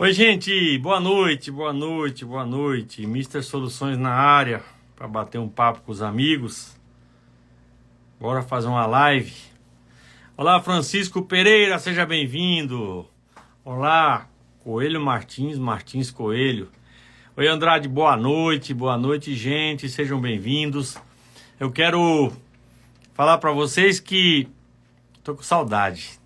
Oi, gente, boa noite, boa noite, boa noite. Mister Soluções na área para bater um papo com os amigos. Bora fazer uma live. Olá, Francisco Pereira, seja bem-vindo. Olá, Coelho Martins, Martins Coelho. Oi, Andrade, boa noite, gente, sejam bem-vindos. Eu quero falar para vocês que tô com saudade.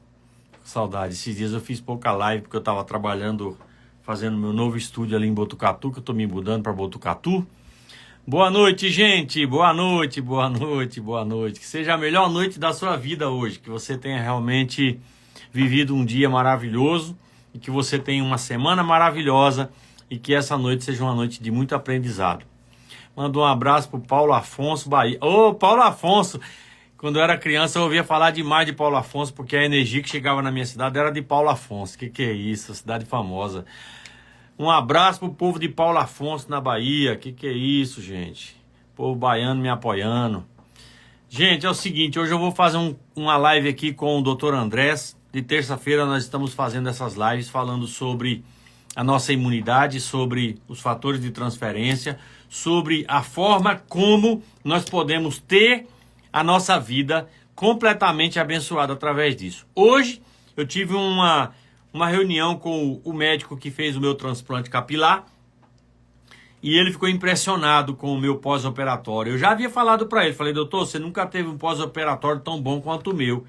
Saudade. Esses dias eu fiz pouca live porque eu tava trabalhando, fazendo meu novo estúdio ali em Botucatu, que eu tô me mudando para Botucatu. Boa noite, gente. Boa noite, boa noite, boa noite. Que seja a melhor noite da sua vida hoje, que você tenha realmente vivido um dia maravilhoso e que você tenha uma semana maravilhosa e que essa noite seja uma noite de muito aprendizado. Mando um abraço pro Paulo Afonso Bahia. Ô, Paulo Afonso! Quando eu era criança, eu ouvia falar demais de Paulo Afonso, porque a energia que chegava na minha cidade era de Paulo Afonso. Que é isso? Cidade famosa. Um abraço pro povo de Paulo Afonso, na Bahia. Que é isso, gente? Povo baiano me apoiando. Gente, é o seguinte, hoje eu vou fazer uma live aqui com o Dr. Andrés. De terça-feira nós estamos fazendo essas lives falando sobre a nossa imunidade, sobre os fatores de transferência, sobre a forma como nós podemos ter a nossa vida completamente abençoada através disso. Hoje eu tive uma reunião com o médico que fez o meu transplante capilar e ele ficou impressionado com o meu pós-operatório. Eu já havia falado para ele, falei, doutor, você nunca teve um pós-operatório tão bom quanto o meu.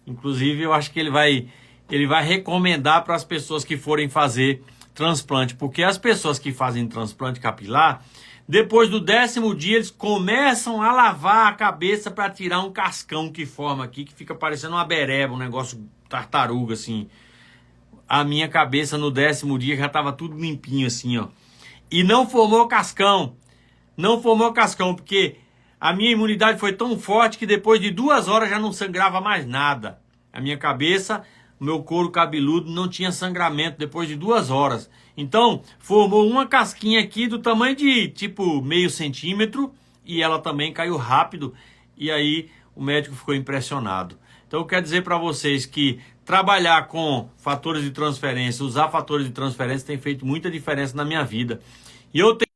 Inclusive eu acho que ele vai recomendar para as pessoas que forem fazer transplante, porque as pessoas que fazem transplante capilar, depois do 10º dia, eles começam a lavar a cabeça para tirar um cascão que forma aqui, que fica parecendo uma bereba, um negócio tartaruga, assim. A minha cabeça no 10º dia já estava tudo limpinho, assim, ó. E não formou cascão. Não formou cascão, porque a minha imunidade foi tão forte que depois de 2 horas já não sangrava mais nada. A minha cabeça, o meu couro cabeludo não tinha sangramento depois de 2 horas. Então, formou uma casquinha aqui do tamanho de, tipo, meio centímetro. E ela também caiu rápido. E aí, o médico ficou impressionado. Então, eu quero dizer para vocês que trabalhar com fatores de transferência, usar fatores de transferência tem feito muita diferença na minha vida. E eu tenho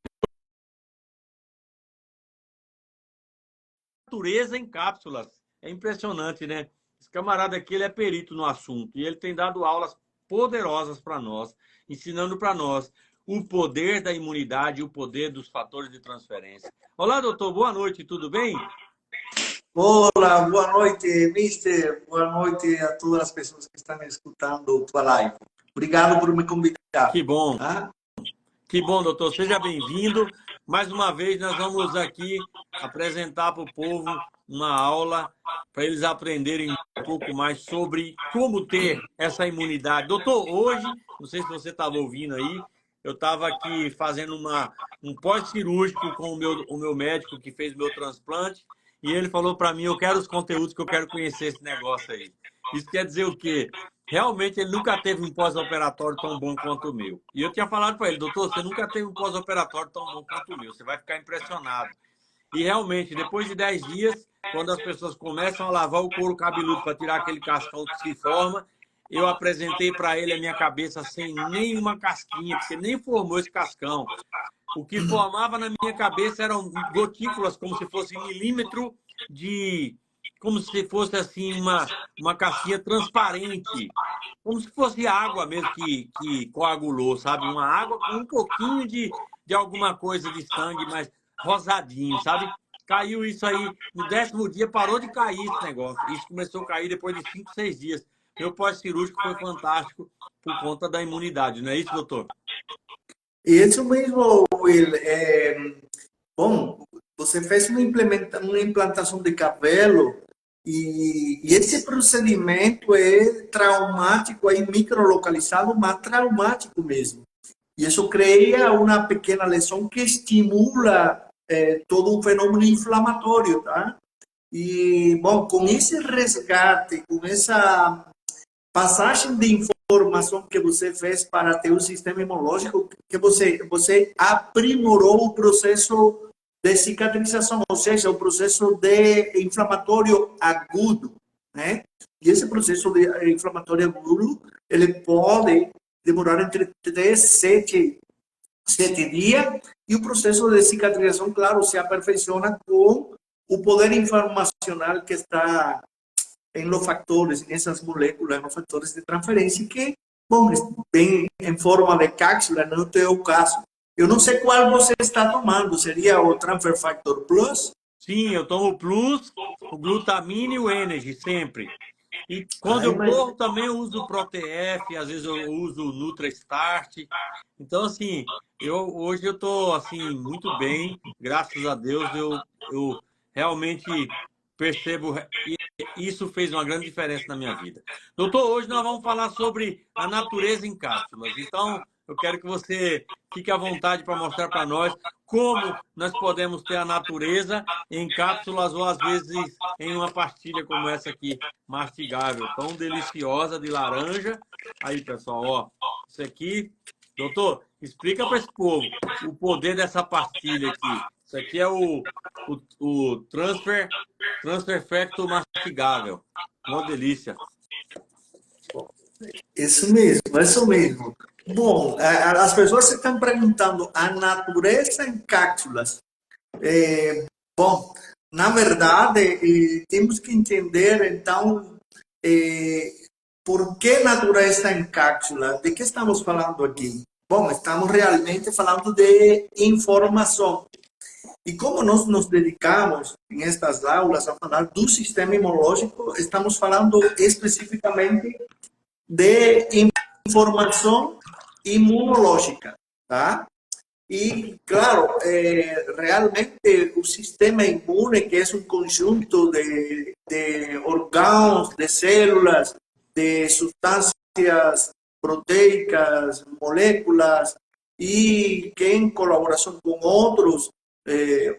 natureza em cápsulas. É impressionante, né? Esse camarada aqui, ele é perito no assunto. E ele tem dado aulas poderosas para nós, ensinando para nós o poder da imunidade e o poder dos fatores de transferência. Olá, doutor. Boa noite. Tudo bem? Olá, boa noite, mister. Boa noite a todas as pessoas que estão escutando tua live. Obrigado por me convidar. Que bom. Tá? Que bom, doutor. Seja bem-vindo. Mais uma vez, nós vamos aqui apresentar para o povo uma aula para eles aprenderem um pouco mais sobre como ter essa imunidade. Doutor, hoje, não sei se você estava ouvindo aí, eu estava aqui fazendo um pós-cirúrgico com o meu médico que fez meu transplante e ele falou para mim, eu quero os conteúdos que eu quero conhecer esse negócio aí. Isso quer dizer o quê? Realmente ele nunca teve um pós-operatório tão bom quanto o meu. E eu tinha falado para ele, doutor, você nunca teve um pós-operatório tão bom quanto o meu. Você vai ficar impressionado. E realmente, depois de 10 dias, quando as pessoas começam a lavar o couro cabeludo para tirar aquele cascão que se forma, eu apresentei para ele a minha cabeça sem nenhuma casquinha, porque nem formou esse cascão. O que formava na minha cabeça eram gotículas, como se fosse milímetro de... Como se fosse assim uma casquinha transparente. Como se fosse água mesmo que coagulou, sabe? Uma água com um pouquinho de alguma coisa de sangue, mas rosadinho, sabe? Caiu isso aí. No 10º dia parou de cair esse negócio. Isso começou a cair depois de 5, 6 dias. Meu pós-cirúrgico foi fantástico por conta da imunidade, não é isso, doutor? Isso mesmo, Will. Bom, você fez uma implantação de cabelo e esse procedimento é traumático, aí microlocalizado, mas traumático mesmo. E isso cria uma pequena lesão que estimula todo um fenômeno inflamatório, tá? E, bom, com esse resgate, com essa passagem de informação que você fez para ter um sistema imunológico, que você aprimorou o processo de cicatrização, ou seja, o processo de inflamatório agudo, né? E esse processo de inflamatório agudo, ele pode demorar entre 3 e 7 dias, e o processo de cicatrização, claro, se aperfeiçoa com o poder informacional que está em los factores, nessas moléculas, nos fatores de transferência, que, bom, vem em forma de cápsula, no teu caso. Eu não sei qual você está tomando, seria o Transfer Factor Plus? Sim, eu tomo o Plus, o Glutamine e o Energy, sempre. E quando Ai, eu mas corro também eu uso o ProTF, às vezes eu uso o Nutra Start. Então, assim, hoje eu tô assim muito bem, graças a Deus. Eu realmente percebo e isso fez uma grande diferença na minha vida. Doutor, hoje nós vamos falar sobre a natureza em cápsulas. Então, eu quero que você fique à vontade para mostrar para nós como nós podemos ter a natureza em cápsulas ou às vezes em uma pastilha como essa aqui, mastigável, tão deliciosa de laranja. Aí, pessoal, ó, isso aqui, doutor, explica para esse povo o poder dessa pastilha aqui. Isso aqui é o Transfer Factor mastigável. Uma delícia. isso mesmo, isso mesmo. Bom, as pessoas estão perguntando a natureza em cápsulas. Bom, na verdade, temos que entender, então, eh, por que natureza em cápsula? De que estamos falando aqui? Bom, estamos realmente falando de informação. E como nós nos dedicamos em estas aulas a falar do sistema imunológico, estamos falando especificamente de informação imunológica, tá? E, claro, realmente o sistema imune, que é um conjunto de órgãos, de células, de substâncias proteicas, moléculas, e que em colaboração com outros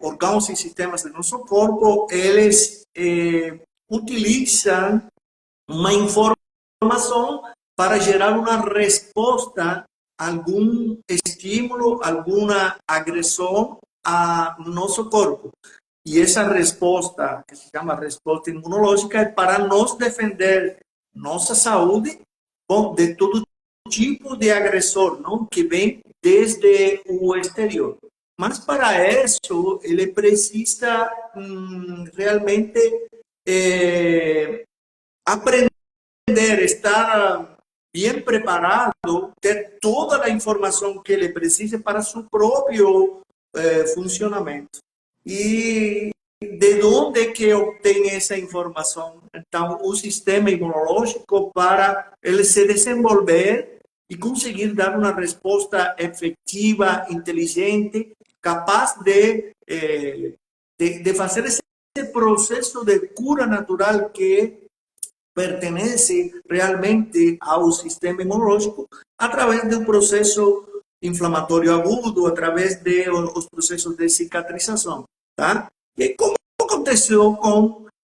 órgãos e sistemas do nosso corpo, eles utilizam uma informação para gerar uma resposta a algum estímulo, alguma agressão a nosso corpo. E essa resposta, que se chama resposta imunológica, é para nos defender nossa saúde, bom, de todo tipo de agressor, não, que vem desde o exterior. Mas para isso, ele precisa realmente aprender, estar bem preparado, ter toda a informação que ele precisa para seu próprio funcionamento. E de onde é que obtém essa informação? Então, o sistema imunológico, para ele se desenvolver e conseguir dar uma resposta efetiva, inteligente, capaz de fazer esse processo de cura natural que pertenece realmente ao sistema imunológico através do processo inflamatório agudo, através dos processos de cicatrização, tá? E como aconteceu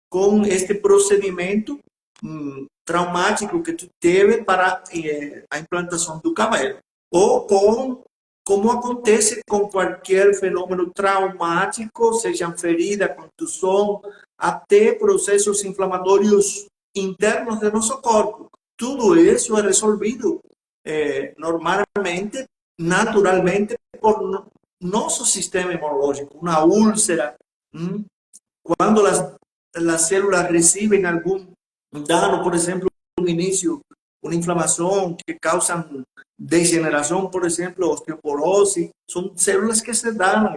com este procedimento traumático que tu teve para a implantação do cabelo, ou como acontece com qualquer fenômeno traumático, seja ferida, contusão, até processos inflamatórios internos de nosso corpo. Tudo isso é resolvido normalmente, naturalmente, por nosso sistema imunológico. Uma úlcera, quando as células recebem algum dano, por exemplo, no início, uma inflamação que causa degeneração, por exemplo, osteoporose, são células que se danam,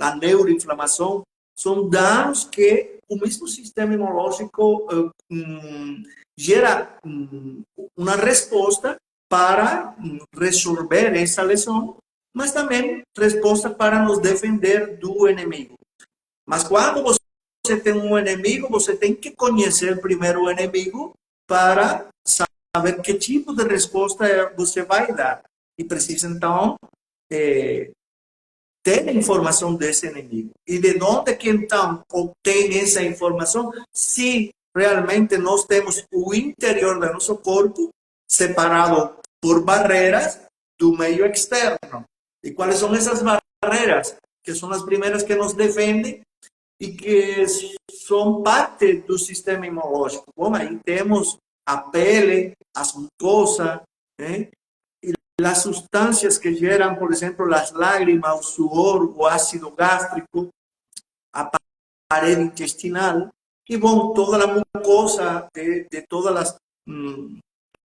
a neuroinflamação, são danos que o mesmo sistema imunológico gera uma resposta para resolver essa lesão, mas também resposta para nos defender do inimigo. Mas quando você tem um inimigo, você tem que conhecer primeiro o inimigo para saber que tipo de resposta você vai dar. E precisa, então, ter a informação desse inimigo. E de onde que, então, obtém essa informação? Se realmente nós temos o interior do nosso corpo separado por barreiras do meio externo. E quais são essas barreiras? Que são as primeiras que nos defendem e que são parte do sistema imunológico. Bom, aí temos a pele, as mucosas, e las sustancias que geran, por ejemplo, las lágrimas, o suor, o ácido gástrico, a pared intestinal, y bueno, toda la mucosa de todas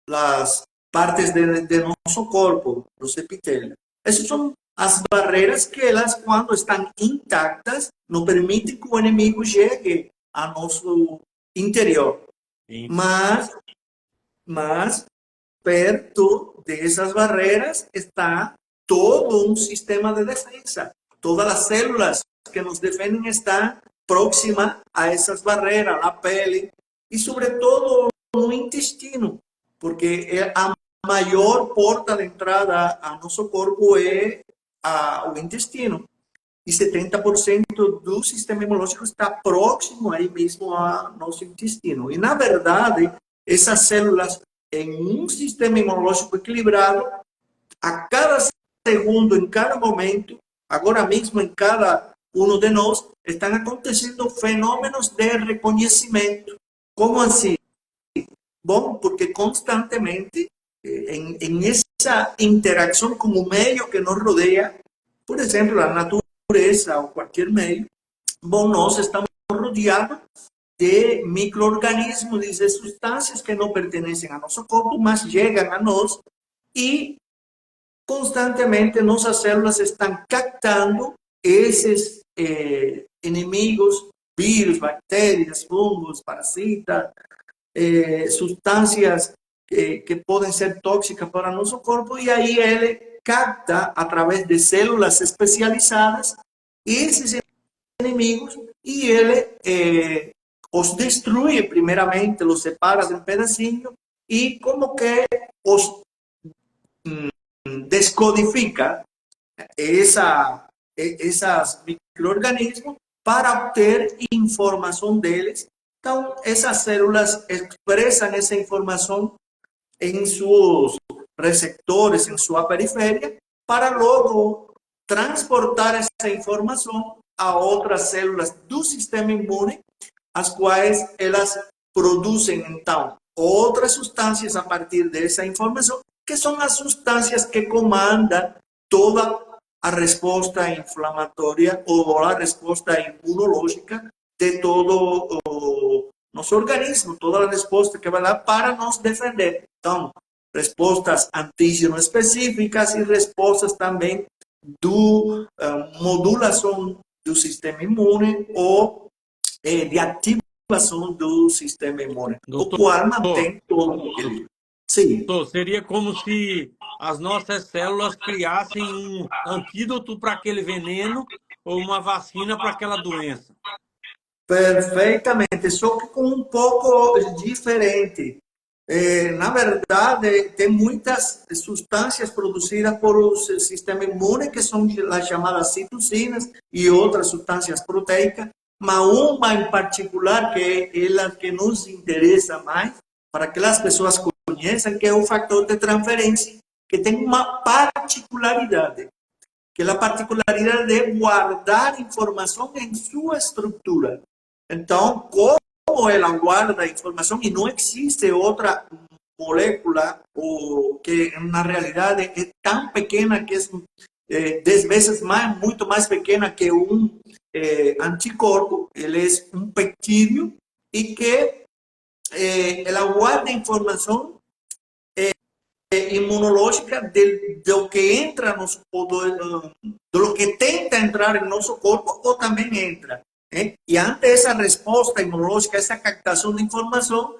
las partes de nuestro cuerpo, los epitelios. Esas son las barreras que elas, cuando están intactas, no permiten que o inimigo llegue a nuestro interior. Sim. Mas perto de esas barreras está todo un sistema de defensa. Todas las células que nos defienden están próximas a esas barreras, la pele y sobre todo no intestino, porque a maior porta de entrada a nosso corpo é o intestino. E 70% do sistema imunológico está próximo aí mesmo ao nosso intestino. E, na verdade, essas células, em um sistema imunológico equilibrado, a cada segundo, em cada momento, agora mesmo em cada um de nós, estão acontecendo fenômenos de reconhecimento. Como assim? Bom, porque constantemente, em essa interação com o meio que nos rodeia, por exemplo, a natureza ou qualquer meio, bom, nós estamos rodeados de micro-organismos, de substâncias que não pertencem ao nosso corpo, mas chegam a nós e constantemente nossas células estão captando esses inimigos, vírus, bactérias, fungos, parasitas, substâncias que podem ser tóxicas para nosso corpo, e aí ele capta, através de células especializadas, esses inimigos e ele os destrui primeiramente, os separa em pedacinhos e como que os descodifica esses micro-organismos para obter informação deles. Então, essas células expressam essa informação em seus receptores, em sua periferia, para logo transportar essa informação a outras células do sistema imune, as quais elas produzem, então, outras substâncias a partir dessa informação, que são as substâncias que comandam toda a resposta inflamatória ou a resposta imunológica de todo o nosso organismo, toda a resposta que vai dar para nos defender. Então, respostas antígeno específicas e respostas também do modulação do sistema imune ou de ativação do sistema imune, Doutor, o qual mantém todo ele. Sim. doutor, seria como se as nossas células criassem um antídoto para aquele veneno ou uma vacina para aquela doença. Perfeitamente, só que com um pouco diferente. Na verdade, tem muitas substâncias produzidas por o sistema imune, que são as chamadas citocinas e outras substâncias proteicas, mas uma em particular, que é a que nos interessa mais, para que as pessoas conheçam, que é o fator de transferência, que tem uma particularidade, que é a particularidade de guardar informação em sua estrutura. Então, como ela guarda a informação, e não existe outra molécula que na realidade é tão pequena que é 10 vezes muito mais pequena que um anticorpo, ele é um peptídeo e que ela guarda informação imunológica do que entra do que tenta entrar em nosso corpo ou também entra. E ante essa resposta imunológica, essa captação de informação,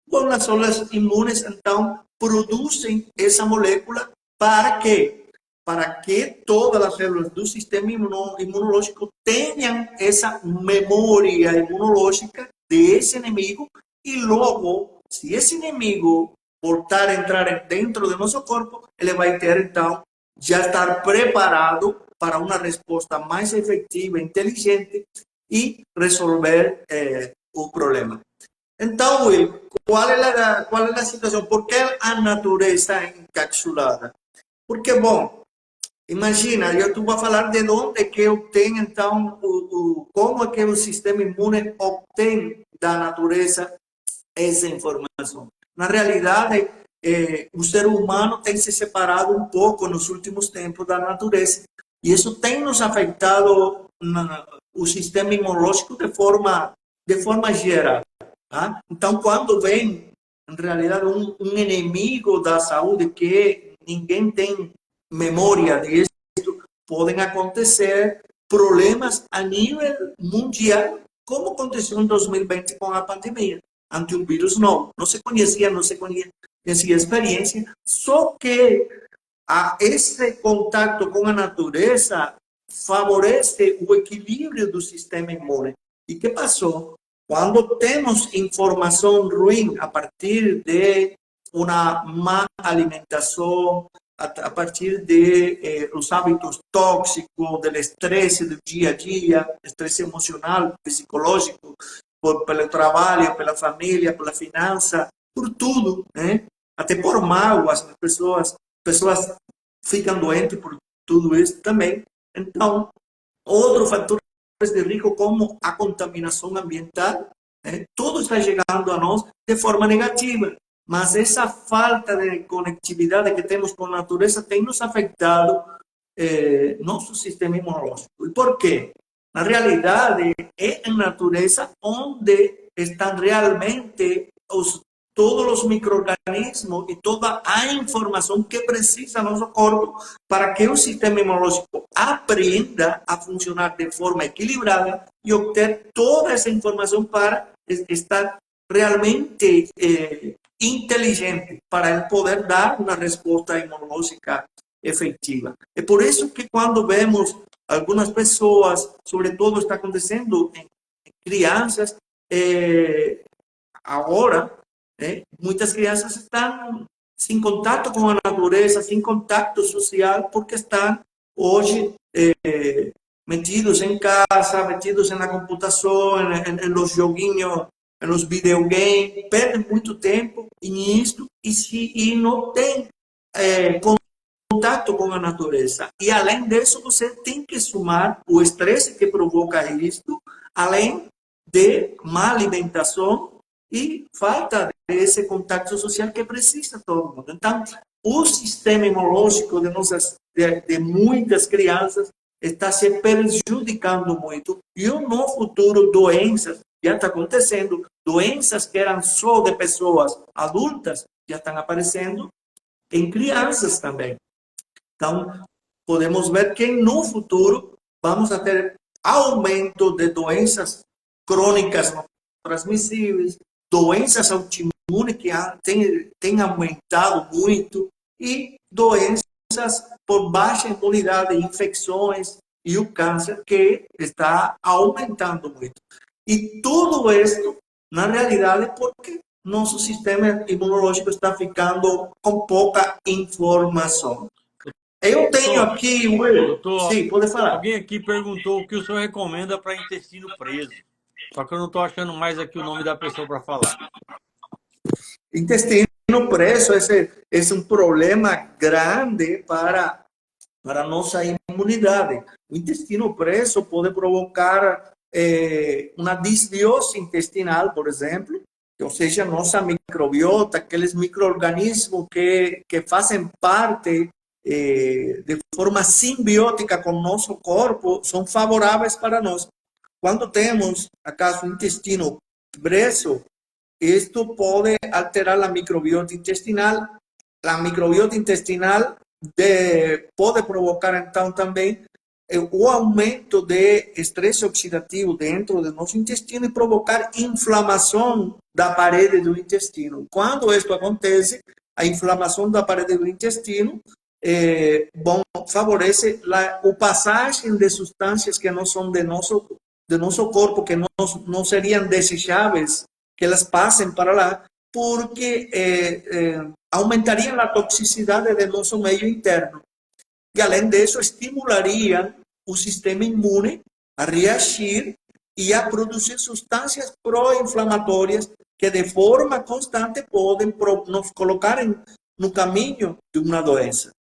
bom, as células imunes, então, produzem essa molécula para quê? Para que todas as células do sistema imunológico tenham essa memória imunológica desse inimigo e logo, se esse inimigo voltar a entrar dentro do nosso corpo, ele vai ter, então, já estar preparado para uma resposta mais efetiva, inteligente, e resolver o problema. Então, Will, qual é a situação? Por que a natureza encapsulada? Porque, bom, imagina, eu vou falar de onde que obtém, então, como é que o sistema imune obtém da natureza essa informação. Na realidade, o ser humano tem se separado um pouco nos últimos tempos da natureza. E isso tem nos afetado o sistema imunológico de forma geral. Tá? Então, quando vem, em realidade, um inimigo da saúde que ninguém tem memória disso, podem acontecer problemas a nível mundial, como aconteceu em 2020 com a pandemia, ante um vírus novo. Não se conhecia experiência, só que esse contato com a natureza favorece o equilíbrio do sistema imune. E que passou? Quando temos informação ruim a partir de uma má alimentação, a partir de os hábitos tóxicos, do estresse do dia a dia, estresse emocional, psicológico, pelo trabalho, pela família, pela finança, por tudo, né? Até por mágoas, as pessoas ficam doentes por tudo isso também. Então, outro fator de risco, como a contaminação ambiental, né? Tudo está chegando a nós de forma negativa. Mas essa falta de conectividade que temos com a natureza tem nos afetado nosso sistema imunológico. E por quê? Na realidade, é a natureza onde estão realmente todos os micro-organismos e toda a informação que precisa nosso corpo para que o sistema imunológico aprenda a funcionar de forma equilibrada e obter toda essa informação para estar realmente inteligente, para ele poder dar uma resposta imunológica efetiva. É por isso que quando vemos algumas pessoas, sobretudo está acontecendo em crianças, agora, muitas crianças estão sem contato com a natureza, sem contato social, porque estão hoje metidos em casa, metidos na computação, em los joguinhos, nos videogames, perdem muito tempo nisso e não tem contato com a natureza. E além disso, você tem que somar o estresse que provoca isto, além de má alimentação e falta desse contato social que precisa todo mundo. Então, o sistema imunológico de muitas crianças está se prejudicando muito. E no futuro, doenças já está acontecendo, doenças que eram só de pessoas adultas já estão aparecendo em crianças também. Então, podemos ver que no futuro vamos a ter aumento de doenças crônicas não transmissíveis, doenças autoimunes que têm aumentado muito e doenças por baixa imunidade, infecções e o câncer que está aumentando muito. E tudo isso, na realidade, porque nosso sistema imunológico está ficando com pouca informação. Eu tenho aqui... Doutor, sim, pode falar. Alguém aqui perguntou o que o senhor recomenda para intestino preso. Só que eu não estou achando mais aqui o nome da pessoa para falar. Intestino preso é um problema grande para nossa imunidade. O intestino preso pode provocar uma disbiose intestinal, por exemplo, ou seja, nossa microbiota, aqueles micro-organismos que fazem parte de forma simbiótica com o nosso corpo, são favoráveis para nós. Quando temos, acaso, intestino preso, isto pode alterar a microbiota intestinal. A microbiota intestinal pode provocar, então, também o aumento de estresse oxidativo dentro do nosso intestino e provocar inflamação da parede do intestino. Quando isso acontece, a inflamação da parede do intestino favorece a passagem de substâncias que não são de nosso corpo, que não seriam desejáveis que elas passem para lá, porque aumentariam a toxicidade do nosso meio interno. E, além disso, estimulariam o sistema imune a reagir e a produzir substâncias pró-inflamatórias que, de forma constante, podem nos colocar no caminho de uma doença.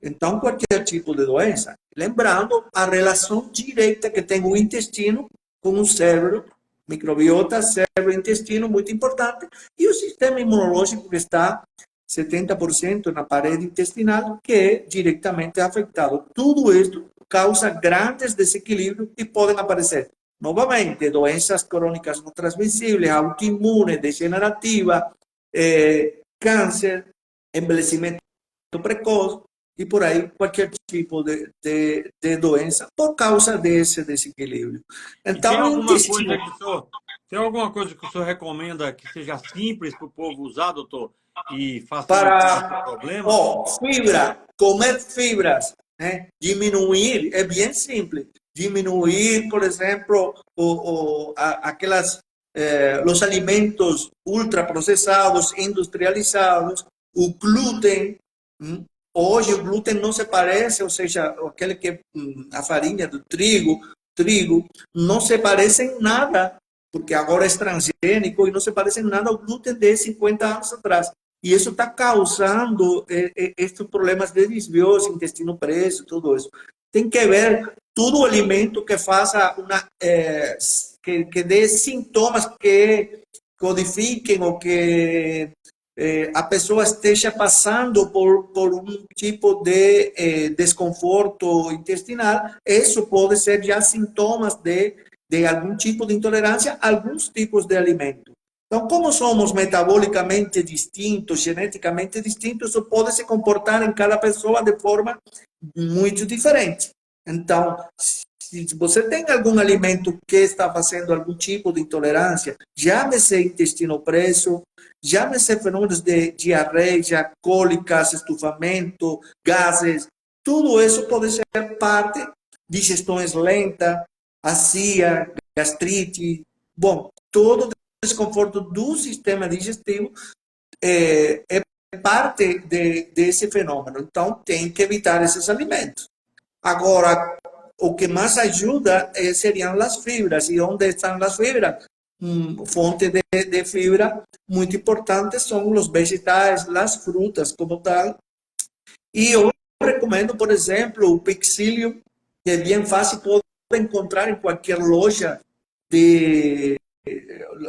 Então, qualquer tipo de doença. Lembrando a relação direta que tem o intestino com o cérebro, microbiota, cérebro, intestino, muito importante, e o sistema imunológico que está 70% na parede intestinal, que é diretamente afetado. Tudo isso causa grandes desequilíbrios e podem aparecer novamente doenças crônicas não transmissíveis, autoimune, degenerativa, câncer, envelhecimento precoce e por aí qualquer tipo de doença por causa desse desequilíbrio. E tem Então, o alguma intestino. coisa que o senhor, tem alguma coisa que o senhor recomenda que seja simples para o povo usar, doutor, e facilitar esse Para, problema? fibra, comer fibras, né? Diminuir, é bem simples. Diminuir, por exemplo, aquelas, os alimentos ultraprocessados, industrializados, o glúten. hum, Hoje o glúten não se parece, ou seja, aquele que a farinha do trigo, não se parece em nada, porque agora é transgênico e não se parece em nada ao glúten de 50 anos atrás. E isso está causando estes problemas de desbiose, intestino preso, tudo isso. Tem que ver todo o alimento que faça que dê sintomas que codifiquem ou que a pessoa esteja passando por um tipo de desconforto intestinal, isso pode ser já sintomas de algum tipo de intolerância a alguns tipos de alimento. Então, como somos metabolicamente distintos, geneticamente distintos, isso pode se comportar em cada pessoa de forma muito diferente. Então, se você tem algum alimento que está fazendo algum tipo de intolerância, chame-se intestino preso, chame-se fenômenos de diarreia, cólicas, estufamento, gases, tudo isso pode ser parte de digestões lentas, azia, gastrite, bom, todo desconforto do sistema digestivo é parte desse fenômeno. Então, tem que evitar esses alimentos. Agora, o que mais ajuda seriam as fibras. E onde estão as fibras? Fonte de fibra muito importante são os vegetais, as frutas como tal. E eu recomendo, por exemplo, o pixílio, que é bem fácil, pode encontrar em qualquer de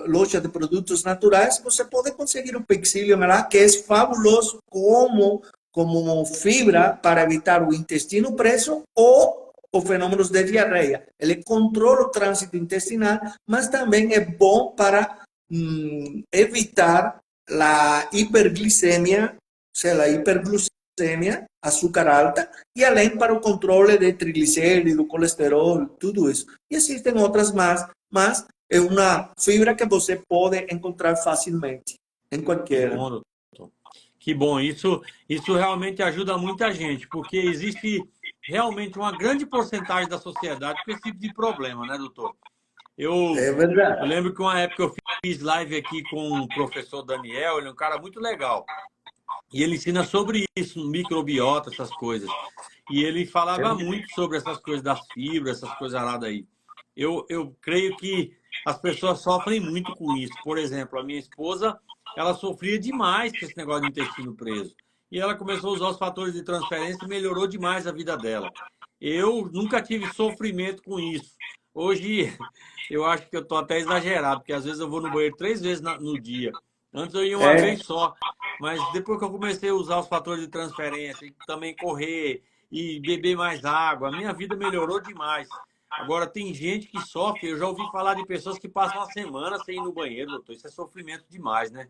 loja de produtos naturais, você pode conseguir o pixílio lá, que é fabuloso como fibra para evitar o intestino preso ou os fenômenos de diarreia. Ele controla o trânsito intestinal, mas também é bom para evitar a hiperglicemia, ou seja, a hiperglucemia, açúcar alta, e além para o controle de triglicéridos, colesterol, tudo isso. E existem outras mais, mas é uma fibra que você pode encontrar facilmente em Que qualquer. bom, doutor. Que bom. Isso realmente ajuda muita gente, porque existe realmente uma grande porcentagem da sociedade com esse tipo de problema, né, doutor? Eu, É eu verdade. lembro que uma época eu fiz live aqui com o professor Daniel, ele é um cara muito legal. E ele ensina sobre isso, microbiota, essas coisas. E ele falava muito sobre essas coisas das fibras, essas coisas lá daí. Eu creio que as pessoas sofrem muito com isso. Por exemplo, a minha esposa, ela sofria demais com esse negócio de intestino preso. E ela começou a usar os fatores de transferência e melhorou demais a vida dela. Eu nunca tive sofrimento com isso. Hoje, eu acho que eu estou até exagerado, porque às vezes eu vou no banheiro 3 vezes no dia. Antes eu ia uma É, vez só. Mas depois que eu comecei a usar os fatores de transferência e também correr e beber mais água, a minha vida melhorou demais. Agora, tem gente que sofre, eu já ouvi falar de pessoas que passam uma semana sem ir no banheiro, doutor. Isso é sofrimento demais, né?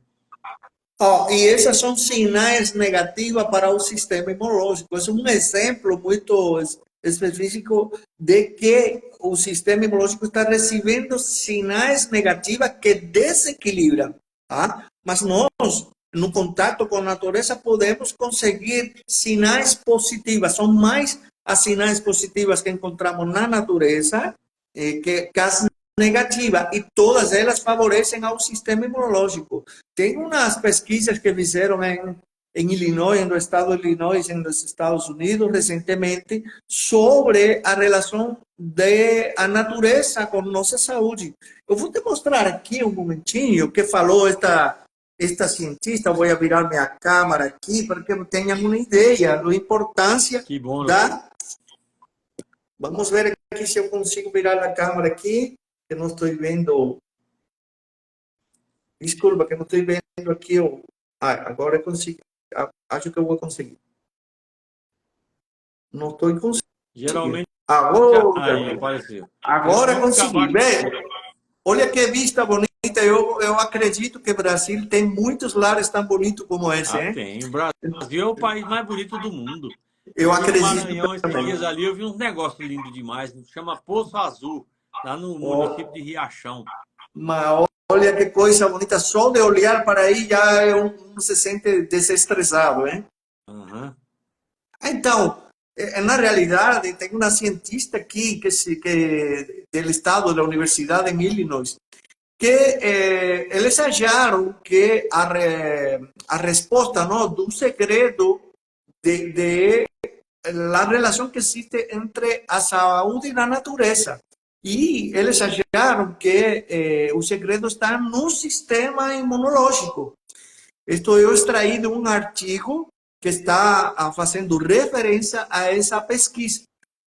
e esses são sinais negativos para o sistema imunológico. Esse é um exemplo muito específico de que o sistema imunológico está recebendo sinais negativos que desequilibram. Tá? Mas nós, no contato com a natureza, podemos conseguir sinais positivos. São mais as sinais positivas que encontramos na natureza que as negativas. E todas elas favorecem ao sistema imunológico. Tem umas pesquisas que fizeram em Illinois, no estado de Illinois, nos Estados Unidos, recentemente, sobre a relação da natureza com nossa saúde. Eu vou te mostrar aqui um momentinho que falou esta cientista. Vou virar minha câmera aqui para que tenham uma ideia da importância Que bom, doutor. da. Vamos ver aqui se eu consigo virar a câmera aqui, que não estou vendo. Desculpa, que não estou vendo aqui. Agora eu consigo. Acho que eu vou conseguir. Não estou conseguindo. Geralmente, aí Agora, apareceu. agora Geralmente fica consegui. abaixo. Bem, olha que vista bonita. Eu acredito que o Brasil tem muitos lares tão bonitos como esse, Ah, hein? tem. O Brasil é o país mais bonito do mundo. Eu Eu fui no acredito Maranhão esses também. dias ali, eu vi uns negócios lindos demais. Chama Poço Azul, lá no município de Riachão. Mas olha que coisa bonita. Só de olhar para aí já um se sente desestressado, hein? Aham. Então, na realidade, tem uma cientista aqui que do estado da Universidade de Illinois que eles acharam que a resposta não, do segredo de la relação que existe entre a saúde e a natureza. E eles acharam que o segredo está no sistema imunológico. Isto eu extraí de um artigo que está fazendo referência a essa pesquisa.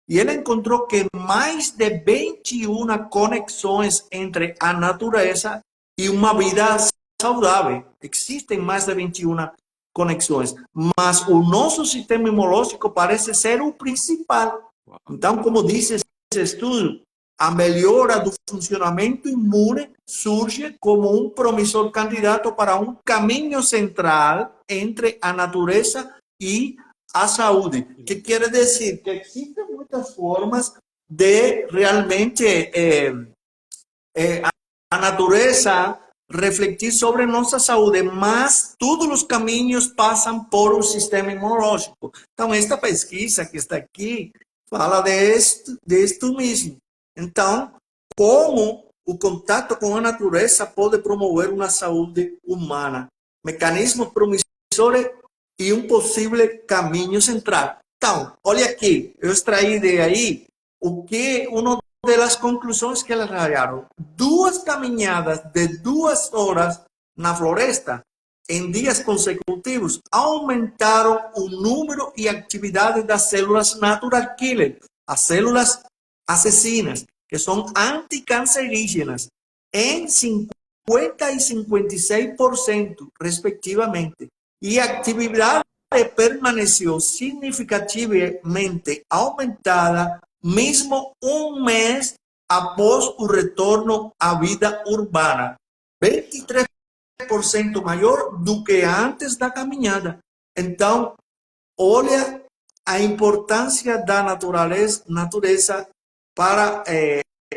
E ele encontrou que mais de 21 conexões entre a natureza e uma vida saudável. Existem mais de 21 conexões, mas o nosso sistema imunológico parece ser o principal. Então, como diz esse estudo, a melhora do funcionamento imune surge como um promissor candidato para um caminho central entre a natureza e a saúde. Que quer dizer que existem muitas formas de realmente a natureza refletir sobre nossa saúde, mas todos os caminhos passam por um sistema imunológico. Então, esta pesquisa que está aqui fala de isto mesmo. Então, como o contato com a natureza pode promover uma saúde humana, mecanismos promissores e um possível caminho central. Então, olha aqui, eu extraí de aí o que uma das conclusões que eles tiraram. 2 caminhadas de 2 horas na floresta em dias consecutivos aumentaram o número e atividade das células natural killer, as células assassinas, que são anticancerígenas, em 50% e 56%, respectivamente. E a atividade permaneceu significativamente aumentada mesmo um mês após o retorno à vida urbana. 23% maior do que antes da caminhada. Então, olha a importância da natureza para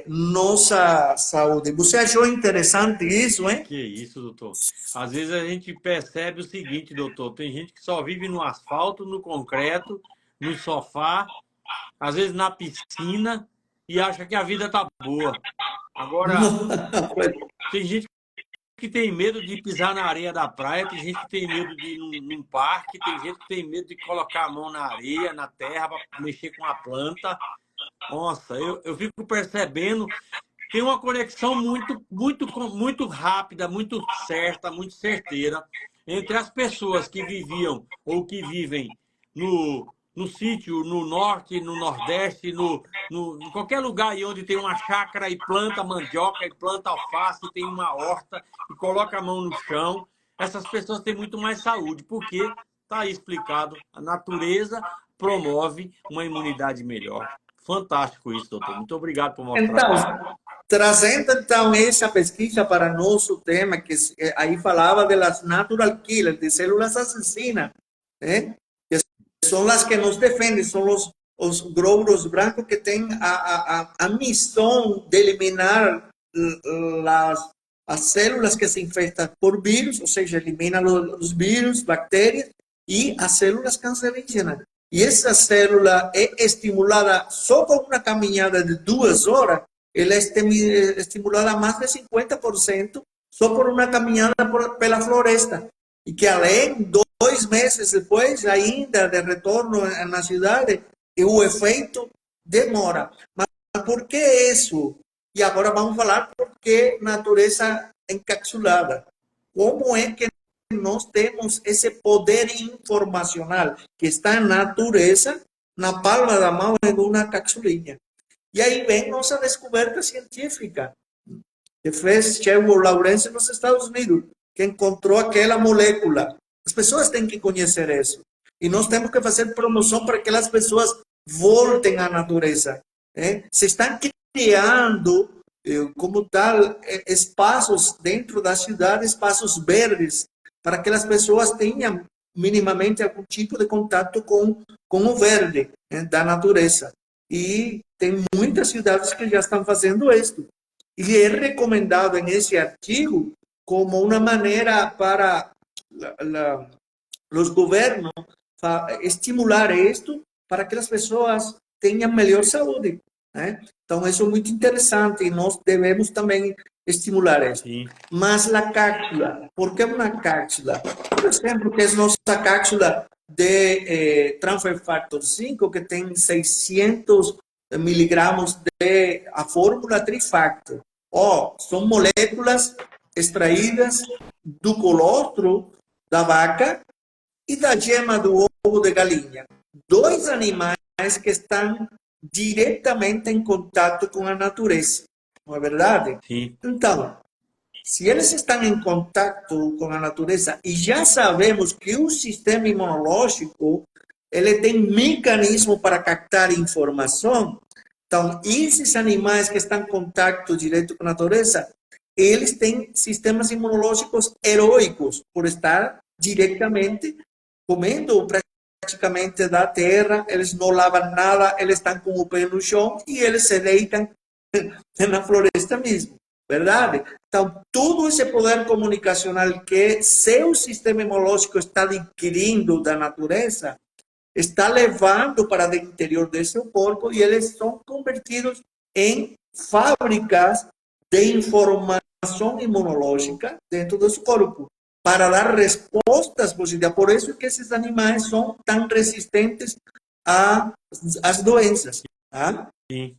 nossa saúde. Você achou interessante isso, hein? Que isso, doutor. Às vezes a gente percebe o seguinte, doutor, tem gente que só vive no asfalto, no concreto, no sofá, às vezes na piscina e acha que a vida tá boa. Agora, tem gente que tem medo de pisar na areia da praia, tem gente que tem medo de ir num parque, tem gente que tem medo de colocar a mão na areia, na terra, para mexer com a planta. Nossa, eu fico percebendo, tem uma conexão muito rápida, muito certa, muito certeira entre as pessoas que viviam ou que vivem no sítio, no norte, no nordeste, em qualquer lugar aí onde tem uma chácara e planta mandioca, e planta alface, tem uma horta e coloca a mão no chão. Essas pessoas têm muito mais saúde, porque está aí explicado, a natureza promove uma imunidade melhor. Fantástico isso, doutor. Muito obrigado por mostrar isso. Então, trazendo então essa pesquisa para nosso tema, que aí falava das natural killers, de células assassinas, né? Que são as que nos defendem, são os glóbulos brancos que têm a missão de eliminar as células que se infectam por vírus, ou seja, eliminam os vírus, bactérias e as células cancerígenas. E essa célula é estimulada só com uma caminhada de 2 horas, ela é estimulada mais de 50% só por uma caminhada pela floresta. E que além, 2 meses depois, ainda de retorno na cidade, o efeito demora. Mas por que isso? E agora vamos falar por que natureza encapsulada. Como é que nós temos esse poder informacional que está na natureza, na palma da mão, em uma capsulinha? E aí vem nossa descoberta científica, que fez Sherwood Lawrence nos Estados Unidos, que encontrou aquela molécula As pessoas têm que conhecer isso. E nós temos que fazer promoção para que as pessoas voltem à natureza. Se estão criando, como tal, espaços dentro da cidade, espaços verdes, para que as pessoas tenham minimamente algum tipo de contato com o verde, da natureza. E tem muitas cidades que já estão fazendo isso. E é recomendado nesse artigo como uma maneira para os governos estimular isto para que as pessoas tenham melhor saúde. Então, isso é muito interessante e nós devemos também estimular isso. Sim. Mas a cápsula, por que uma cápsula? Por exemplo, que é nossa cápsula de Transfer Factor 5, que tem 600 miligramas de a fórmula Trifactor. São moléculas extraídas do colostro da vaca e da gema do ovo de galinha. Dois animais que estão diretamente em contato com a natureza. Não é verdade? Sim. Então, se eles estão em contato com a natureza e já sabemos que o sistema imunológico ele tem mecanismo para captar informação, então esses animais que estão em contato direto com a natureza, eles têm sistemas imunológicos heróicos por estar diretamente comendo praticamente da terra, eles não lavam nada, eles estão com o pé no chão e eles se deitam na floresta mesmo, verdade? Então, todo esse poder comunicacional que seu sistema imunológico está adquirindo da natureza, está levando para o interior de seu corpo e eles são convertidos em fábricas de informação imunológica dentro do seu corpo, para dar respostas positivas. Por isso que esses animais são tão resistentes às doenças. Tá? Sim.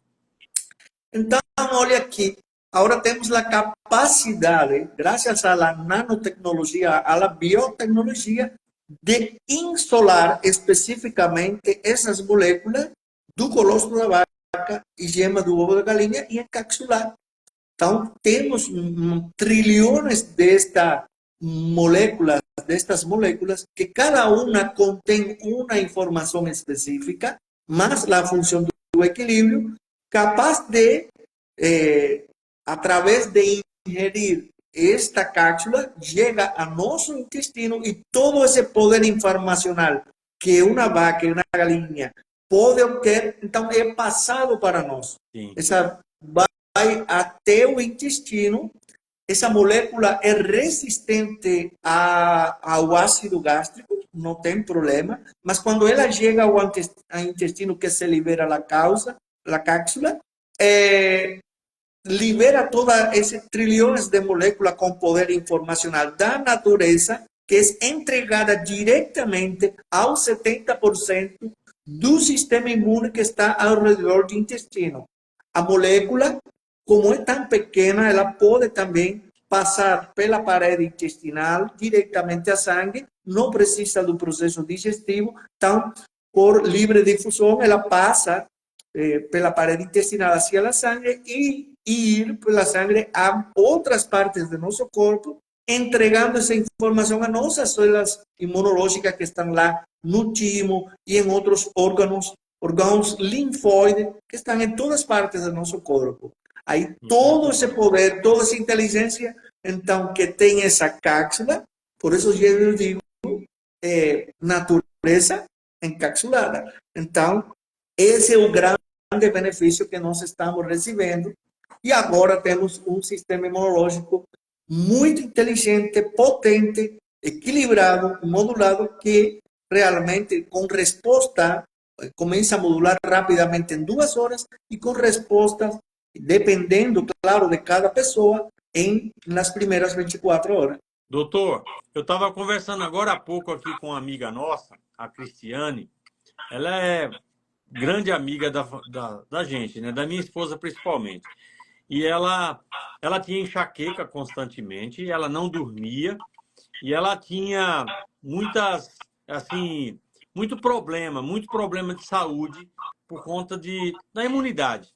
Então, olha aqui. Agora temos a capacidade, graças à nanotecnologia, à biotecnologia, de insolar especificamente essas moléculas do colostro da vaca e gema do ovo da galinha e encapsular. Então, temos trilhões destas moléculas, que cada uma contém uma informação específica, mas a função do equilíbrio, capaz de, através de ingerir esta cápsula, chega a nosso intestino e todo esse poder informacional que uma vaca e uma galinha podem obter, então é passado para nós. Sim. Essa vai até o intestino. Essa molécula é resistente ao ácido gástrico, não tem problema, mas quando ela chega ao intestino, que se libera a cápsula, libera todos esses trilhões de moléculas com poder informacional da natureza, que é entregada diretamente ao 70% do sistema imune que está ao redor do intestino. A molécula, como é tão pequena, ela pode também passar pela parede intestinal diretamente a sangue, não precisa do processo digestivo, então, por livre difusão, ela passa pela parede intestinal hacia a sangue e ir pela sangue a outras partes do nosso corpo, entregando essa informação a nossas células imunológicas que estão lá no timo e em outros órgãos linfóides que estão em todas as partes do nosso corpo. Aí todo esse poder, toda essa inteligência, então, que tem essa cápsula, por isso eu digo natureza encapsulada. Então, esse é o grande benefício que nós estamos recebendo. E agora temos um sistema imunológico muito inteligente, potente, equilibrado, modulado, que realmente, com resposta, começa a modular rapidamente em 2 horas e com respostas, dependendo, claro, de cada pessoa, nas primeiras 24 horas. Doutor, eu estava conversando agora há pouco aqui com uma amiga nossa, a Cristiane. Ela é grande amiga da gente, né? Da minha esposa principalmente. E ela tinha enxaqueca constantemente, ela não dormia e ela tinha muito problema de saúde por conta da imunidade.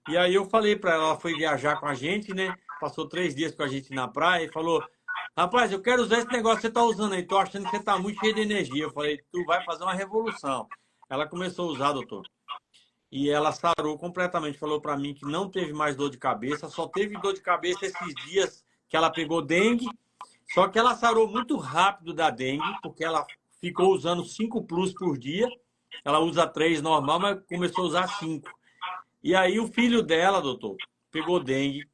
E aí eu falei para ela, ela foi viajar com a gente, né? Passou 3 dias com a gente na praia e falou: Rapaz, eu quero usar esse negócio que você está usando aí. Tô achando que você está muito cheio de energia. Eu falei, tu vai fazer uma revolução. Ela começou a usar, doutor. E ela sarou completamente. Falou para mim que não teve mais dor de cabeça. Só teve dor de cabeça esses dias que ela pegou dengue. Só que ela sarou muito rápido da dengue, porque ela ficou usando 5 plus por dia. Ela usa 3 normal, mas começou a usar 5. E aí o filho dela, doutor, pegou dengue.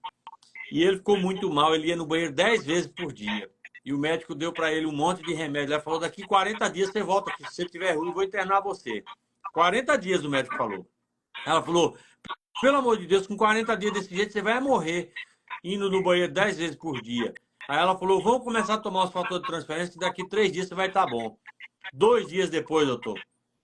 E ele ficou muito mal, ele ia no banheiro 10 vezes por dia. E o médico deu para ele um monte de remédio. Ele falou: daqui 40 dias você volta aqui. Se você estiver ruim, eu vou internar você. 40 dias o médico falou. Ela falou: pelo amor de Deus, com 40 dias desse jeito você vai morrer indo no banheiro 10 vezes por dia. Aí ela falou: vamos começar a tomar os fatores de transferência, que daqui 3 dias você vai estar bom. 2 dias depois, doutor.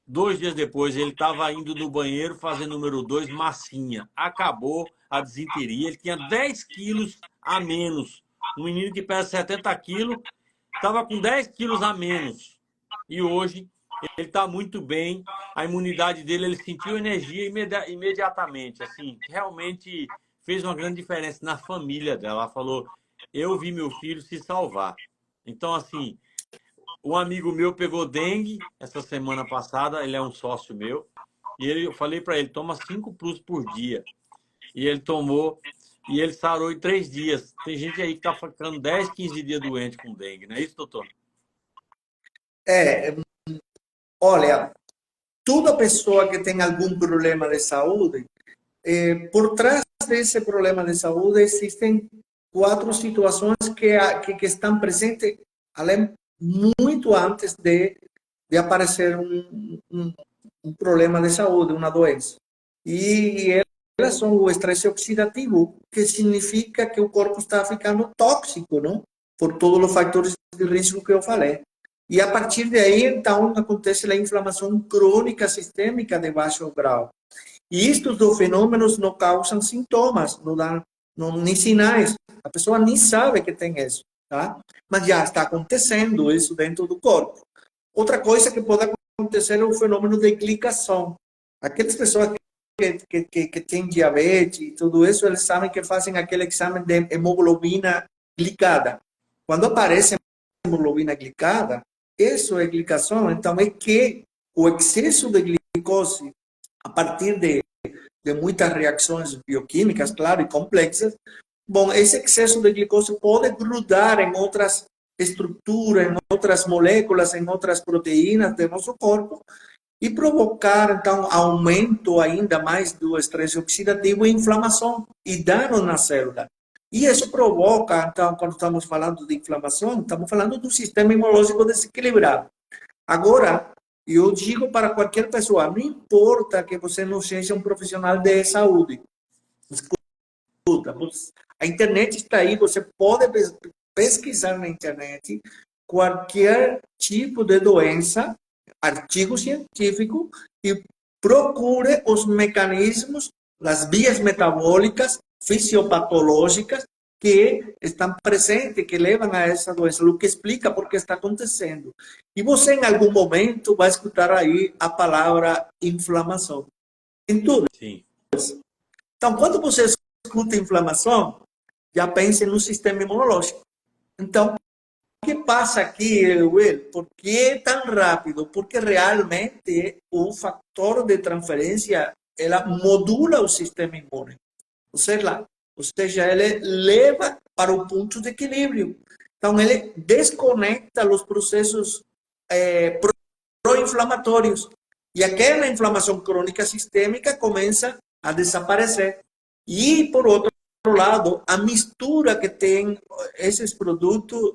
2 dias depois, ele estava indo no banheiro fazer número 2, massinha. Acabou a desinteria. Ele tinha 10 quilos a menos. Um menino que pesa 70 quilos estava com 10 quilos a menos. E hoje ele está muito bem. A imunidade dele, ele sentiu energia imediatamente. Assim, realmente fez uma grande diferença na família dela. Ela falou: eu vi meu filho se salvar. Então, assim, um amigo meu pegou dengue essa semana passada, ele é um sócio meu, e eu falei para ele: toma 5 plus por dia. E ele tomou, e ele sarou em 3 dias. Tem gente aí que tá ficando 10, 15 dias doente com dengue, não é isso, doutor? É, olha, toda pessoa que tem algum problema de saúde, por trás desse problema de saúde existem quatro situações que estão presentes além, muito antes de aparecer um problema de saúde, uma doença. E elas são o estresse oxidativo, que significa que o corpo está ficando tóxico, não? Por todos os fatores de risco que eu falei. E a partir daí, então, acontece a inflamação crônica sistêmica de baixo grau. E estes dois fenômenos não causam sintomas, não dão nem sinais. A pessoa nem sabe que tem isso, tá? Mas já está acontecendo isso dentro do corpo. Outra coisa que pode acontecer é o fenômeno de glicação. Aquelas pessoas que têm diabetes e tudo isso, eles sabem que fazem aquele exame de hemoglobina glicada. Quando aparece hemoglobina glicada, isso é glicação. Então, é que o excesso de glicose, a partir de muitas reações bioquímicas, claro, e complexas, bom, esse excesso de glicose pode grudar em outras estruturas, em outras moléculas, em outras proteínas do nosso corpo e provocar, então, aumento ainda mais do estresse oxidativo e inflamação e dano na célula. E isso provoca, então, quando estamos falando de inflamação, estamos falando do sistema imunológico desequilibrado. Agora, eu digo para qualquer pessoa, não importa que você não seja um profissional de saúde, escuta, a internet está aí, você pode pesquisar na internet qualquer tipo de doença, artigo científico, e procure os mecanismos, as vias metabólicas, fisiopatológicas que estão presentes, que levam a essa doença, o que explica por que está acontecendo. E você, em algum momento, vai escutar aí a palavra inflamação. Em tudo. Sim. Então, quando você escuta inflamação, já pense no sistema imunológico. Então, o que passa aqui, Will? Por que é tão rápido? Porque realmente o fator de transferência, ela modula o sistema imune. Ou seja, ele leva para o ponto de equilíbrio. Então, ele desconecta os processos pró-inflamatórios. E aquela inflamação crônica sistêmica começa a desaparecer. E, por outro lado, a mistura que tem esses produtos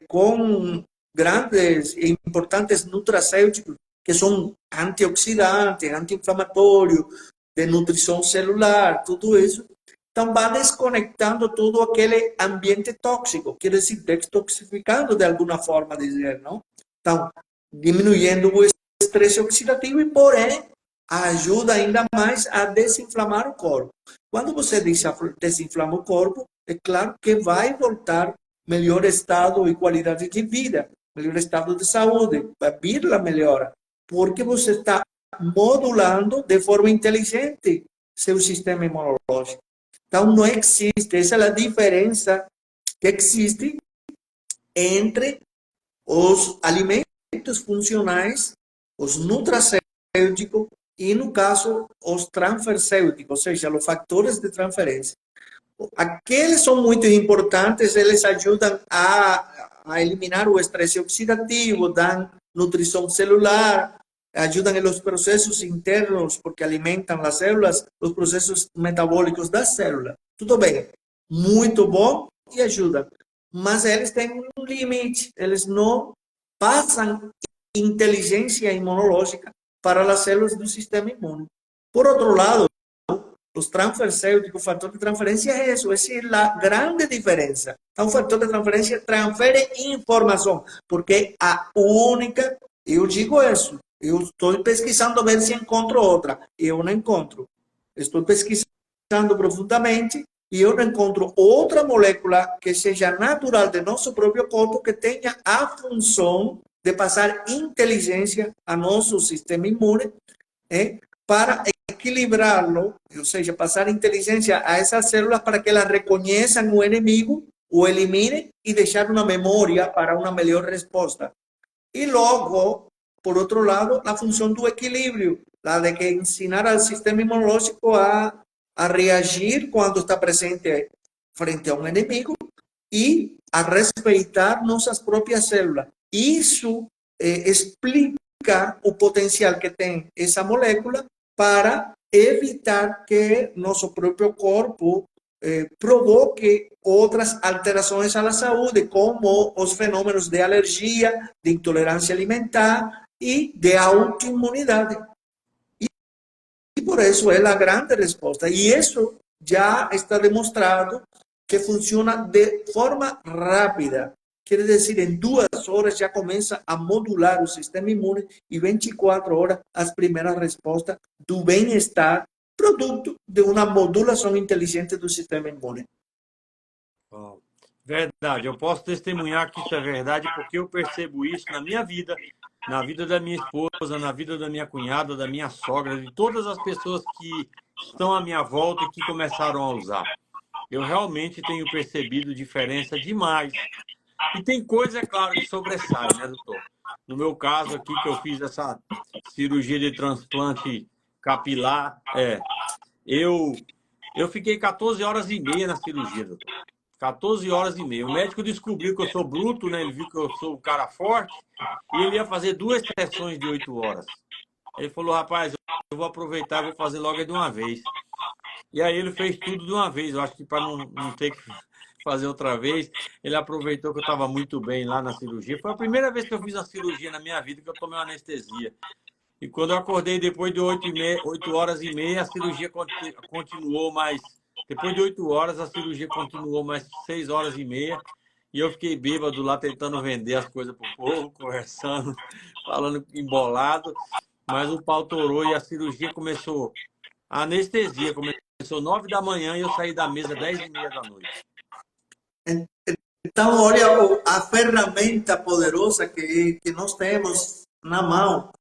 com grandes e importantes nutracêuticos, que são antioxidantes, anti-inflamatórios, de nutrição celular, tudo isso, então vai desconectando todo aquele ambiente tóxico, quer dizer, detoxificando de alguma forma, dizer, não? Então, diminuindo o estresse oxidativo e, porém, ajuda ainda mais a desinflamar o corpo. Quando você desinflama o corpo, é claro que vai voltar melhor estado e qualidade de vida, melhor estado de saúde, vai vir a melhora, porque você está modulando de forma inteligente seu sistema imunológico. Então, não existe, essa é a diferença que existe entre os alimentos funcionais, os nutracêuticos e, no caso, os transfercêuticos, ou seja, os fatores de transferência. Aqueles são muito importantes, eles ajudam a eliminar o estresse oxidativo, dão nutrição celular, ajudam nos processos internos, porque alimentam as células, os processos metabólicos das células. Tudo bem, muito bom e ajudam. Mas eles têm um limite, eles não passam inteligência imunológica para as células do sistema imune. Por outro lado, os transfercêuticos, o fator de transferência é isso, essa é a grande diferença. Então, o fator de transferência transfere informação, porque a única, eu digo isso, eu estou pesquisando ver se encontro outra, eu não encontro. Estou pesquisando profundamente e eu não encontro outra molécula que seja natural de nosso próprio corpo que tenha a função de passar inteligência a nosso sistema imune, para equilibrá-lo, ou seja, passar inteligência a essas células para que elas reconheçam o inimigo, o eliminem e deixar uma memória para uma melhor resposta. E logo, por outro lado, a função do equilíbrio, a de que ensinar ao sistema imunológico a reagir quando está presente frente a um inimigo e a respeitar nossas próprias células. Isso explica o potencial que tem essa molécula para evitar que nosso próprio corpo provoque outras alterações à saúde, como os fenômenos de alergia, de intolerância alimentar e de autoimunidade. E por isso é a grande resposta. E isso já está demonstrado que funciona de forma rápida. Quer dizer, em 2 horas já começa a modular o sistema imune e 24 horas as primeiras respostas do bem-estar, produto de uma modulação inteligente do sistema imune. Verdade, eu posso testemunhar que isso é verdade porque eu percebo isso na minha vida, na vida da minha esposa, na vida da minha cunhada, da minha sogra, de todas as pessoas que estão à minha volta e que começaram a usar. Eu realmente tenho percebido diferença demais. E tem coisa, é claro, que sobressai, né, doutor? No meu caso aqui, que eu fiz essa cirurgia de transplante capilar, eu fiquei 14 horas e meia na cirurgia, doutor. 14 horas e meia. O médico descobriu que eu sou bruto, né? Ele viu que eu sou um cara forte e ele ia fazer 2 sessões de 8 horas. Ele falou, rapaz, eu vou aproveitar e vou fazer logo de uma vez. E aí ele fez tudo de uma vez. Eu acho que para não ter que fazer outra vez, ele aproveitou que eu estava muito bem lá na cirurgia. Foi a primeira vez que eu fiz uma cirurgia na minha vida que eu tomei uma anestesia. E quando eu acordei depois de 8 horas e meia, a cirurgia continuou mais... Depois de 8 horas, a cirurgia continuou mais 6 horas e meia. E eu fiquei bêbado lá tentando vender as coisas para o povo, conversando, falando embolado. Mas o pau torou e a cirurgia começou. A anestesia começou 9 da manhã e eu saí da mesa 10 e meia da noite. Então, olha a ferramenta poderosa que nós temos na mão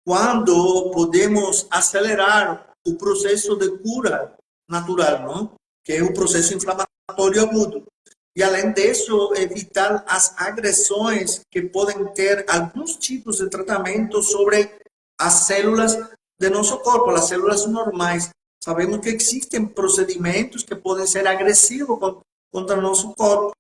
quando podemos acelerar o processo de cura natural, não? Que é o processo inflamatório agudo. E, além disso, evitar as agressões que podem ter alguns tipos de tratamento sobre as células de nosso corpo, as células normais. Sabemos que existem procedimentos que podem ser agressivos contra o nosso corpo.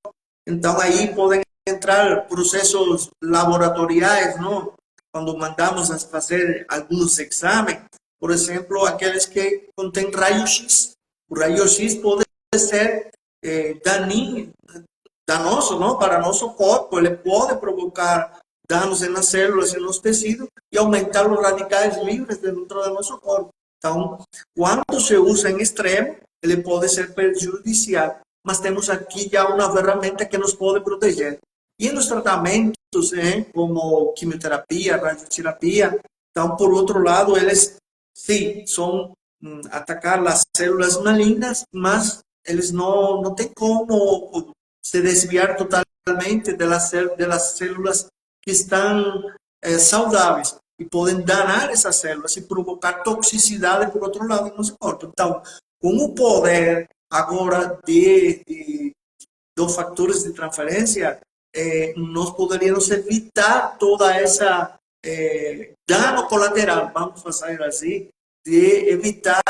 Então, aí podem entrar processos laboratoriais, não? Quando mandamos a fazer alguns exames, por exemplo, aqueles que contêm raio-x. O raio-x pode ser danoso, não? Para nosso corpo, ele pode provocar danos nas células e nos tecidos e aumentar os radicais livres dentro do nosso corpo. Então, quando se usa em extremo, ele pode ser prejudicial. Mas temos aqui já uma ferramenta que nos pode proteger. E nos tratamentos, como quimioterapia, radioterapia, então, por outro lado, eles, sim, são atacar as células malignas, mas eles não têm como se desviar totalmente das células que estão saudáveis e podem danar essas células e provocar toxicidade, por outro lado, no nosso corpo. Então, com o poder agora dos fatores de transferência, nós poderíamos evitar toda essa dano colateral, vamos fazer assim, de evitar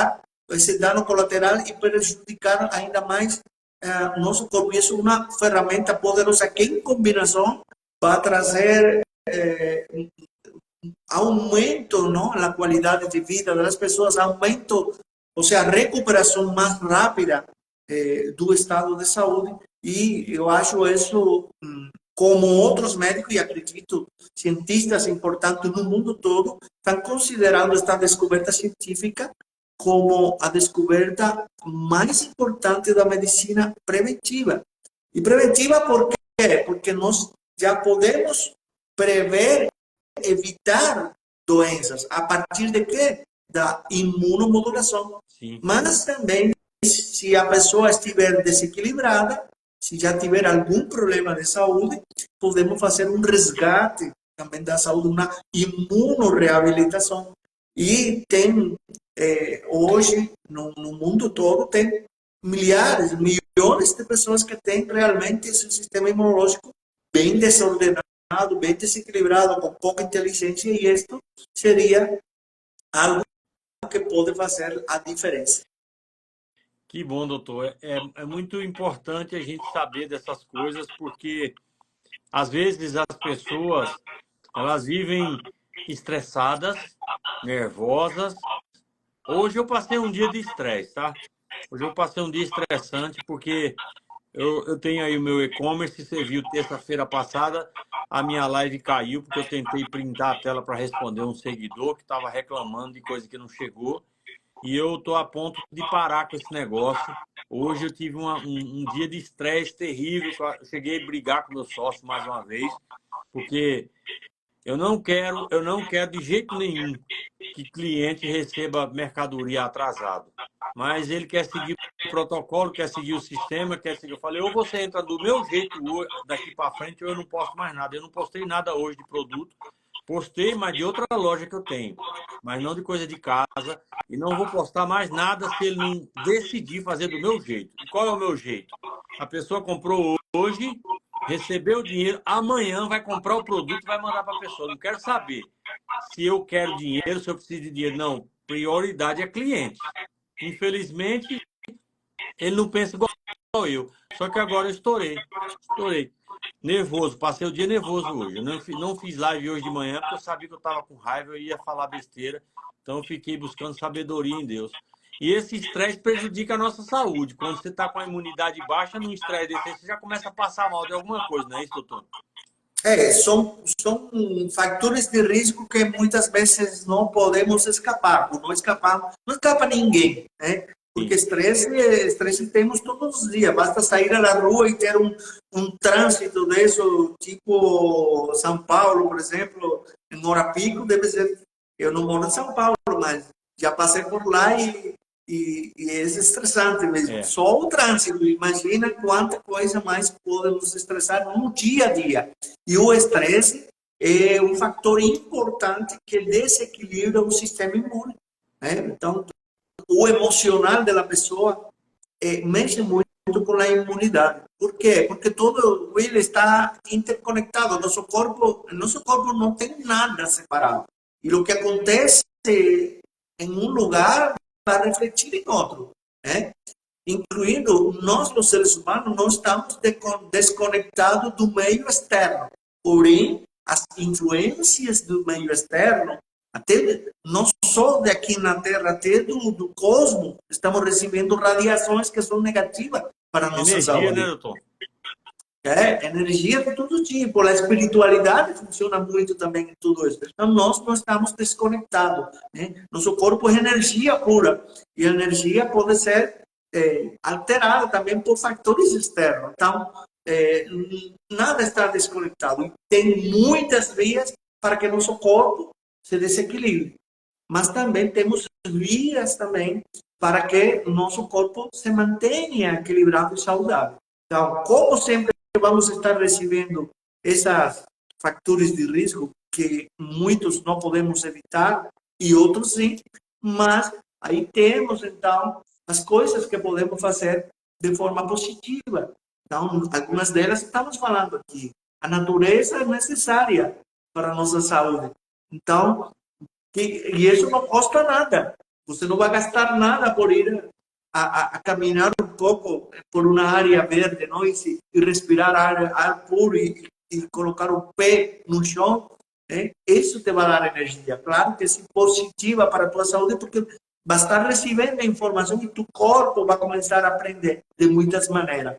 esse dano colateral e prejudicar ainda mais nosso corpo. Isso é uma ferramenta poderosa que, em combinação, vai trazer aumento, ¿no?, na qualidade de vida das pessoas, aumento, ou seja, recuperação mais rápida do estado de saúde. E eu acho isso, como outros médicos, e acredito, cientistas importantes no mundo todo, estão considerando esta descoberta científica como a descoberta mais importante da medicina preventiva. E preventiva por quê? Porque nós já podemos prever, evitar doenças a partir de quê? Da imunomodulação. Sim. Mas também, se a pessoa estiver desequilibrada, se já tiver algum problema de saúde, podemos fazer um resgate também da saúde, uma imunoreabilitação. E tem, hoje, no mundo todo, tem milhares, milhões de pessoas que têm realmente esse sistema imunológico bem desordenado, bem desequilibrado, com pouca inteligência, e isso seria algo que pode fazer a diferença. Que bom, doutor. É muito importante a gente saber dessas coisas, porque às vezes as pessoas elas vivem estressadas, nervosas. Hoje eu passei um dia de estresse, tá? Hoje eu passei um dia estressante porque eu tenho aí o meu e-commerce. Você viu, terça-feira passada a minha live caiu porque eu tentei printar a tela para responder um seguidor que estava reclamando de coisa que não chegou. E eu tô a ponto de parar com esse negócio. Hoje eu tive um dia de estresse terrível. Eu cheguei a brigar com meu sócio mais uma vez, porque eu não quero de jeito nenhum que cliente receba mercadoria atrasado. Mas ele quer seguir o protocolo, quer seguir o sistema, quer seguir. Eu falei, ou você entra do meu jeito daqui para frente, ou eu não posto mais nada. Eu não postei nada hoje de produto. Postei, mas de outra loja que eu tenho, mas não de coisa de casa. E não vou postar mais nada se ele não decidir fazer do meu jeito. E qual é o meu jeito? A pessoa comprou hoje, recebeu o dinheiro, amanhã vai comprar o produto e vai mandar para a pessoa. Não quero saber se eu quero dinheiro, se eu preciso de dinheiro. Não, prioridade é cliente. Infelizmente, ele não pensa igual eu. Só que agora eu estourei. Nervoso, passei o dia nervoso hoje. Eu não fiz live hoje de manhã porque eu sabia que eu estava com raiva, eu ia falar besteira. Então eu fiquei buscando sabedoria em Deus. E esse estresse prejudica a nossa saúde. Quando você está com a imunidade baixa, num estresse desse, aí, você já começa a passar mal de alguma coisa, não é isso, doutor? São fatores de risco que muitas vezes não podemos escapar. Por não escapar, não escapa ninguém, né? Porque Sim. estresse temos todos os dias. Basta sair à rua e ter um trânsito desse, tipo São Paulo, por exemplo, em hora pico, deve ser. Eu não moro em São Paulo, mas já passei por lá e é estressante mesmo. É. Só o trânsito, imagina quanta coisa mais podemos estressar no dia a dia. E o estresse é um fator importante que desequilibra o sistema imune, né? Então, o emocional da pessoa mexe muito com a imunidade. Por quê? Porque todo ele está interconectado. Nosso corpo não tem nada separado. E o que acontece em um lugar vai refletir em outro, né? Incluindo nós, os seres humanos, não estamos desconectados do meio externo. Porém, as influências do meio externo, até não só daqui na Terra, até do cosmos, estamos recebendo radiações que são negativas para a nossa Energia, né, saúde. doutor? Energia de todo tipo. A espiritualidade funciona muito também em tudo isso. Então, nós não estamos desconectados, né? Nosso corpo é energia pura. E a energia pode ser alterada também por fatores externos. Então, nada está desconectado. Tem muitas vias para que nosso corpo se desequilibre. Mas também temos vias também para que nosso corpo se mantenha equilibrado e saudável. Então, como sempre vamos estar recebendo esses fatores de risco que muitos não podemos evitar e outros sim, mas aí temos então as coisas que podemos fazer de forma positiva. Então, algumas delas estamos falando aqui. A natureza é necessária para a nossa saúde. Então, e isso não custa nada. Você não vai gastar nada por ir a caminhar um pouco por uma área verde, não? E respirar ar puro e colocar o pé no chão. Isso te vai dar energia. Claro que é positiva para a tua saúde, porque vai estar recebendo a informação e tu corpo vai começar a aprender de muitas maneiras.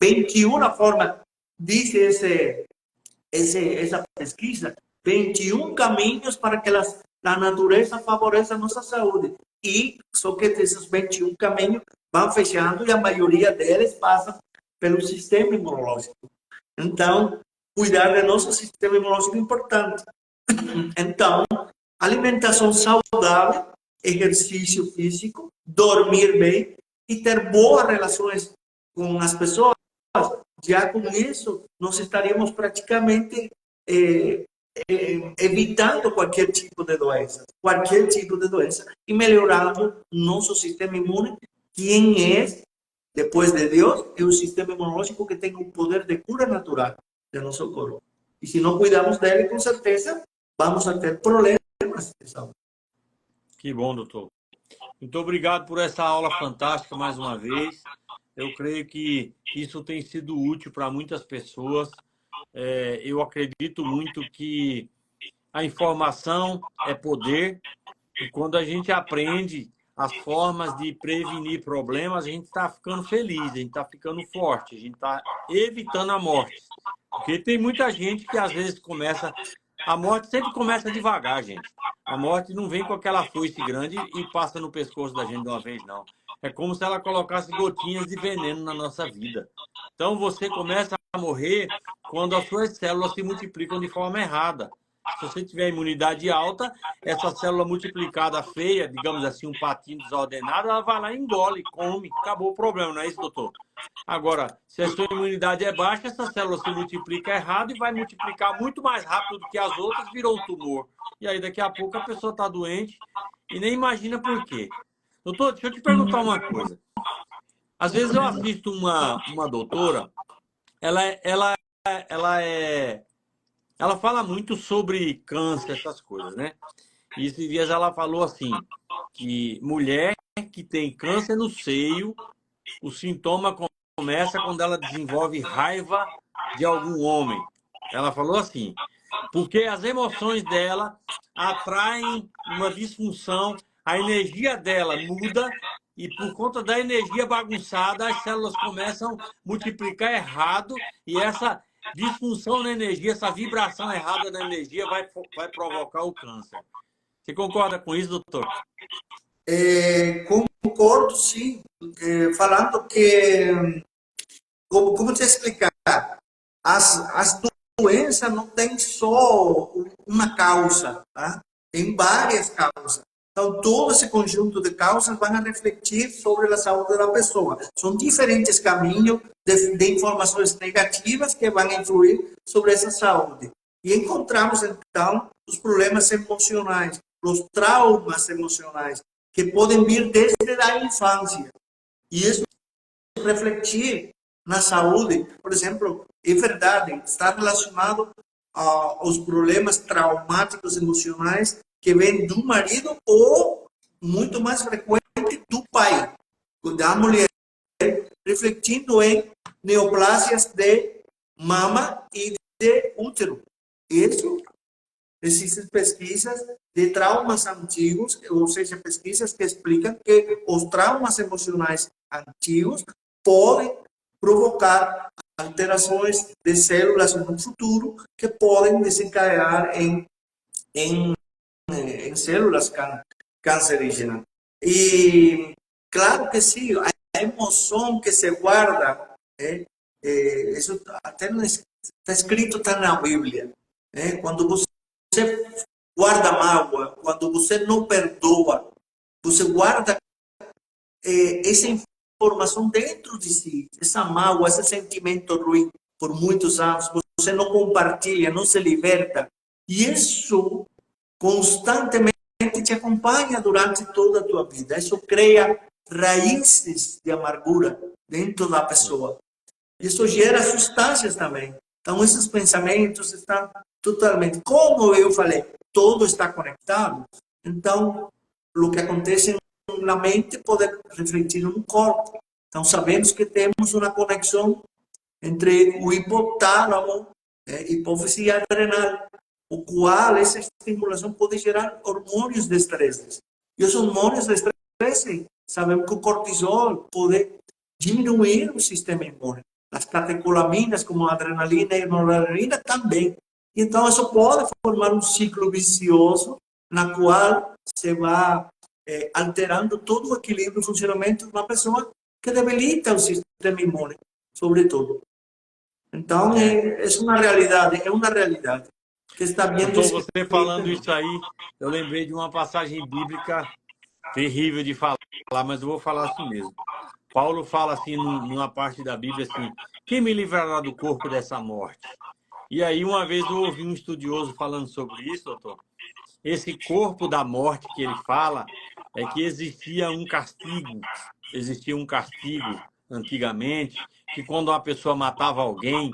21 formas, diz essa pesquisa, 21 caminhos para que a natureza favoreça a nossa saúde. E só que esses 21 caminhos vão fechando e a maioria deles passa pelo sistema imunológico. Então, cuidar do nosso sistema imunológico é importante. Então, alimentação saudável, exercício físico, dormir bem e ter boas relações com as pessoas. Já com isso, nós estaríamos praticamente evitando qualquer tipo de doença e melhorando nosso sistema imune. Quem é, depois de Deus, é o sistema imunológico que tem o poder de cura natural do nosso corpo. E se não cuidarmos dele, com certeza, vamos a ter problemas de saúde. Que bom, doutor. Muito obrigado por essa aula fantástica mais uma vez. Eu creio que isso tem sido útil para muitas pessoas. Eu acredito muito que a informação é poder e quando a gente aprende as formas de prevenir problemas, a gente está ficando feliz, a gente está ficando forte, a gente está evitando a morte. Porque tem muita gente que às vezes começa... A morte sempre começa devagar, gente. A morte não vem com aquela foice grande e passa no pescoço da gente de uma vez, não. É como se ela colocasse gotinhas de veneno na nossa vida. Então, você começa a morrer quando as suas células se multiplicam de forma errada. Se você tiver imunidade alta, essa célula multiplicada feia, digamos assim, um patinho desordenado, ela vai lá e engole, come, acabou o problema, não é isso, doutor? Agora, se a sua imunidade é baixa, essa célula se multiplica errado e vai multiplicar muito mais rápido do que as outras, virou um tumor. E aí, daqui a pouco, a pessoa está doente e nem imagina por quê. Doutor, deixa eu te perguntar uma coisa. Às vezes eu assisto uma doutora, ela fala muito sobre câncer, essas coisas, né? E esses dias ela falou assim, que mulher que tem câncer no seio, o sintoma começa quando ela desenvolve raiva de algum homem. Ela falou assim, porque as emoções dela atraem uma disfunção, a energia dela muda e por conta da energia bagunçada, as células começam a multiplicar errado e essa disfunção na energia, essa vibração errada da energia vai provocar o câncer. Você concorda com isso, doutor? Concordo, sim. Falando que, como te explicar, as doenças não têm só uma causa, tá? Tem várias causas. Então, todo esse conjunto de causas vão refletir sobre a saúde da pessoa. São diferentes caminhos de informações negativas que vão influir sobre essa saúde. E encontramos, então, os problemas emocionais, os traumas emocionais, que podem vir desde a infância. E isso refletir na saúde, por exemplo, é verdade, está relacionado aos problemas traumáticos emocionais que vêm do marido ou, muito mais frequente, do pai, da mulher, refletindo em neoplásias de mama e de útero. Isso, existem pesquisas de traumas antigos, ou seja, pesquisas que explicam que os traumas emocionais antigos podem provocar alterações de células no futuro que podem desencadear em células cancerígenas. E claro que sim, a emoção que se guarda, isso até está escrito, está na Bíblia. Quando você guarda mágoa, quando você não perdoa, você guarda essa informação dentro de si, essa mágoa, esse sentimento ruim por muitos anos, você não compartilha, não se liberta. E isso constantemente te acompanha durante toda a tua vida. Isso cria raízes de amargura dentro da pessoa. Isso gera substâncias também Então, esses pensamentos estão totalmente, como eu falei, todo está conectado. Então, o que acontece na mente pode refletir no corpo. Então, sabemos que temos uma conexão entre o hipotálamo, hipófise adrenal, o qual essa estimulação pode gerar hormônios de estresse. E os hormônios de estresse, sabemos que o cortisol pode diminuir o sistema imune. As catecolaminas, como a adrenalina e a noradrenalina, também. Então, isso pode formar um ciclo vicioso, na qual se vai alterando todo o equilíbrio e funcionamento de uma pessoa que debilita o sistema imune, sobretudo. Então, é uma realidade, que está bem Doutor, descrita. você falando isso aí, eu lembrei de uma passagem bíblica terrível de falar, mas eu vou falar assim mesmo. Paulo fala assim, numa parte da Bíblia, assim, quem me livrará do corpo dessa morte? E aí, uma vez eu ouvi um estudioso falando sobre isso, doutor. Esse corpo da morte que ele fala é que existia um castigo antigamente, que quando uma pessoa matava alguém,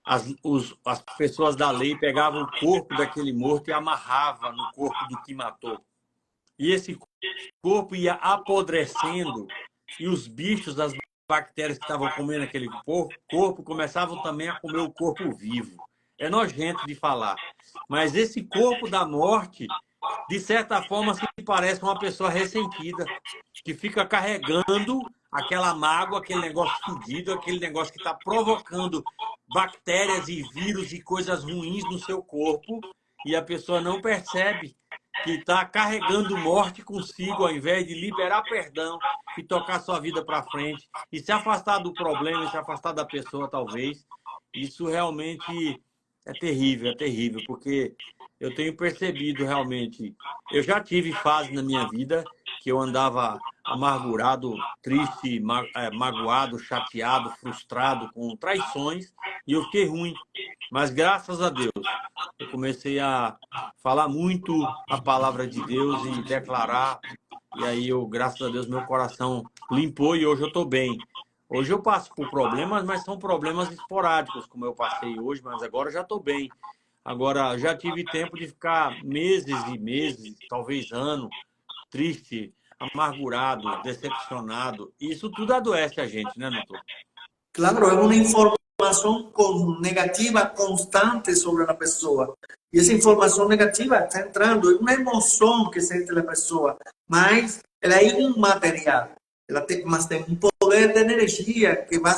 as pessoas da lei pegavam o corpo daquele morto e amarravam no corpo do que matou. E esse corpo ia apodrecendo e os bichos, as bactérias que estavam comendo aquele corpo, começavam também a comer o corpo vivo. É nojento de falar. Mas esse corpo da morte, de certa forma, se parece uma pessoa ressentida, que fica carregando aquela mágoa, aquele negócio fedido, aquele negócio que está provocando bactérias e vírus e coisas ruins no seu corpo, e a pessoa não percebe que está carregando morte consigo, ao invés de liberar perdão e tocar sua vida para frente, e se afastar do problema, e se afastar da pessoa, talvez. Isso realmente é terrível, porque eu tenho percebido realmente. Eu já tive fase na minha vida que eu andava amargurado, triste, magoado, chateado, frustrado, com traições, e eu fiquei ruim. Mas graças a Deus, eu comecei a falar muito a palavra de Deus e declarar. E aí, graças a Deus, meu coração limpou e hoje eu estou bem. Hoje eu passo por problemas, mas são problemas esporádicos, como eu passei hoje, mas agora já estou bem. Agora, já tive tempo de ficar meses e meses, talvez ano, triste, amargurado, decepcionado. Isso tudo adoece a gente, né, doutor? Claro, é uma informação negativa constante sobre a pessoa. E essa informação negativa está entrando, é uma emoção que sente a pessoa, mas ela é imaterial. Mas tem um poder de energia que vai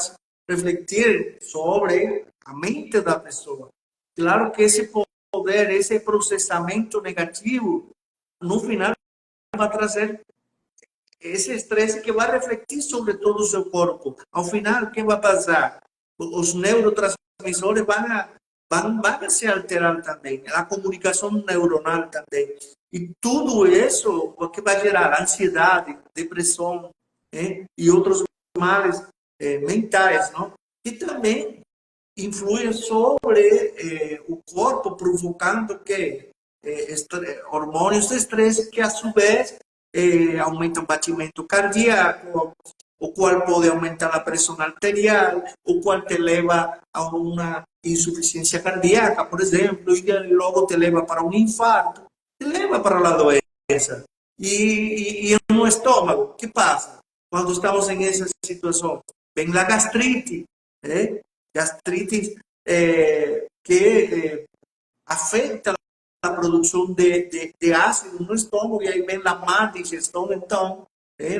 refletir sobre a mente da pessoa. Claro que esse poder, esse processamento negativo, no final vai trazer esse estresse que vai refletir sobre todo o seu corpo. Ao final, o que vai passar? Os neurotransmissores vão se alterar também, a comunicação neuronal também. E tudo isso o que vai gerar ansiedade, depressão, e outros males mentais, não? E também influem sobre o corpo, provocando que hormônios de estresse que, a sua vez, aumentam o batimento cardíaco, o qual pode aumentar a pressão arterial, o qual te leva a uma insuficiência cardíaca, por exemplo, e logo te leva para um infarto, te leva para a doença. E no estômago, o que passa? Quando estamos em essa situação, vem a gastrite, gastrite que afeta a produção de ácido no estômago, e aí vem a má digestão. Então,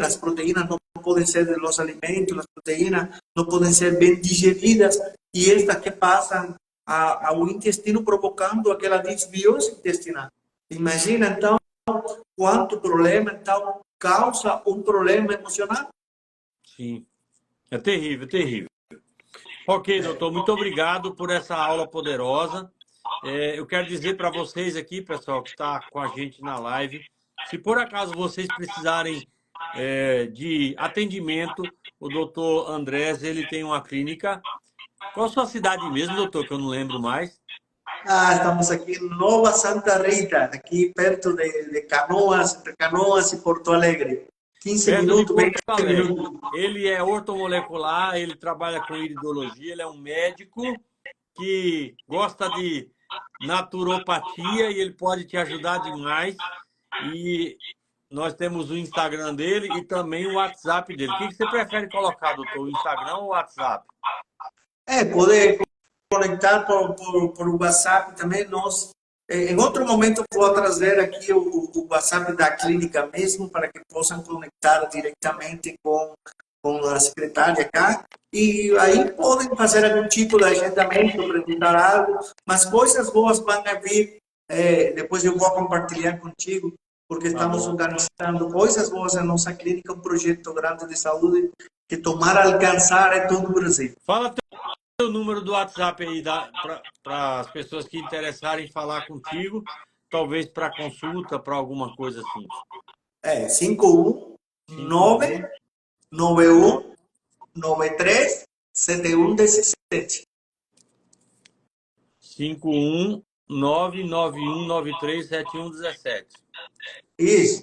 as proteínas não podem ser de los alimentos, as proteínas não podem ser bem digeridas, e estas que passam ao intestino, provocando aquela desbiose intestinal. Imagina, então, quanto problema, então, causa um problema emocional. Sim, é terrível, terrível. Ok, doutor, muito obrigado por essa aula poderosa. Eu quero dizer para vocês aqui, pessoal, que está com a gente na live, se por acaso vocês precisarem de atendimento, o doutor Andrés, ele tem uma clínica. Qual a sua cidade mesmo, doutor, que eu não lembro mais? Estamos aqui em Nova Santa Rita, aqui perto de Canoas, entre Canoas e Porto Alegre. 15 Perto de minutos, Porto 20 Alegre. minutos. Ele é ortomolecular, ele trabalha com iridologia, ele é um médico que gosta de naturopatia e ele pode te ajudar demais. E nós temos o Instagram dele e também o WhatsApp dele. O que você prefere colocar, doutor? O Instagram ou o WhatsApp? Poder conectar por WhatsApp também. Em outro momento, vou trazer aqui o WhatsApp da clínica mesmo, para que possam conectar diretamente com a secretária cá. E aí podem fazer algum tipo de agendamento, perguntar algo, mas coisas boas vão vir. Depois eu vou compartilhar contigo, porque Tá estamos bom. organizando coisas boas na nossa clínica, um projeto grande de saúde que tomara alcançar todo o Brasil. Fala teu número do WhatsApp aí para as pessoas que interessarem em falar contigo, talvez para consulta, para alguma coisa assim. 519 91 93 7117. 51991937117. Isso.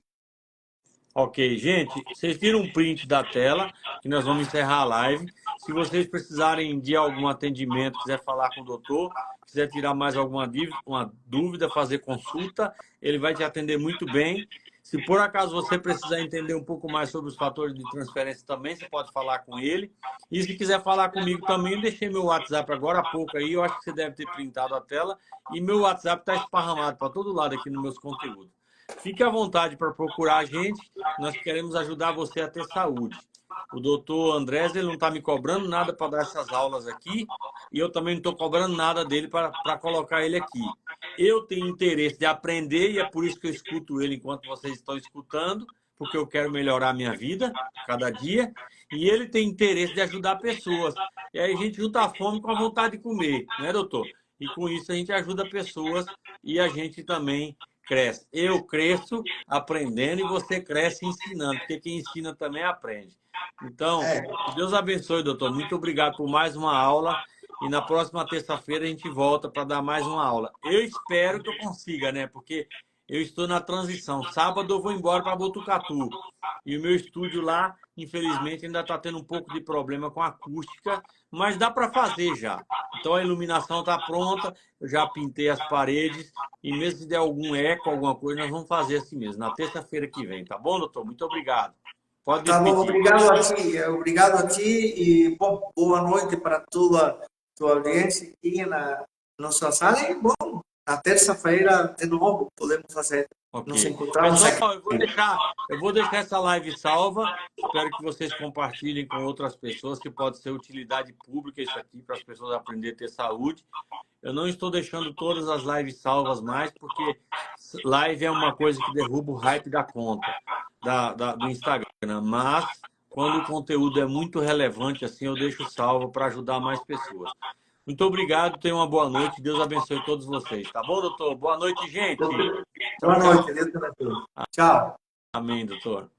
Ok, gente, vocês tiram um print da tela, que nós vamos encerrar a live. Se vocês precisarem de algum atendimento, quiser falar com o doutor, quiser tirar mais alguma uma dúvida, fazer consulta, ele vai te atender muito bem. Se por acaso você precisar entender um pouco mais sobre os fatores de transferência também, você pode falar com ele. E se quiser falar comigo também, eu deixei meu WhatsApp agora há pouco aí, eu acho que você deve ter printado a tela. E meu WhatsApp está esparramado para todo lado aqui nos meus conteúdos. Fique à vontade para procurar a gente. Nós queremos ajudar você a ter saúde. O doutor Andrés, ele não está me cobrando nada para dar essas aulas aqui. E eu também não estou cobrando nada dele para colocar ele aqui. Eu tenho interesse de aprender e é por isso que eu escuto ele enquanto vocês estão escutando, porque eu quero melhorar a minha vida cada dia. E ele tem interesse de ajudar pessoas. E aí a gente junta a fome com a vontade de comer, né, doutor? E com isso a gente ajuda pessoas e a gente também cresce. Eu cresço aprendendo e você cresce ensinando, porque quem ensina também aprende. Então, que Deus abençoe, doutor. Muito obrigado por mais uma aula. E na próxima terça-feira a gente volta para dar mais uma aula. Eu espero que eu consiga, né? Porque eu estou na transição. Sábado eu vou embora para Botucatu. E o meu estúdio lá, infelizmente, ainda está tendo um pouco de problema com a acústica, mas dá para fazer já. Então a iluminação está pronta, eu já pintei as paredes e mesmo se der algum eco, alguma coisa, nós vamos fazer assim mesmo, na terça-feira que vem. Tá bom, doutor? Muito obrigado. Pode Tá bom, despedir. obrigado a ti e bom, boa noite para toda tua audiência aqui na nossa sala. E bom, na terça-feira de novo podemos fazer. Nos Ok. encontramos aqui. Pessoal, eu vou deixar essa live salva. Espero que vocês compartilhem com outras pessoas, que pode ser utilidade pública isso aqui para as pessoas aprenderem a ter saúde. Eu não estou deixando todas as lives salvas mais, porque live é uma coisa que derruba o hype da conta do Instagram. Mas quando o conteúdo é muito relevante, assim, eu deixo salvo para ajudar mais pessoas. Muito obrigado, tenham uma boa noite. Deus abençoe todos vocês. Tá bom, doutor? Boa noite, gente. Boa noite, Deus te abençoe. Tchau. Amém, doutor.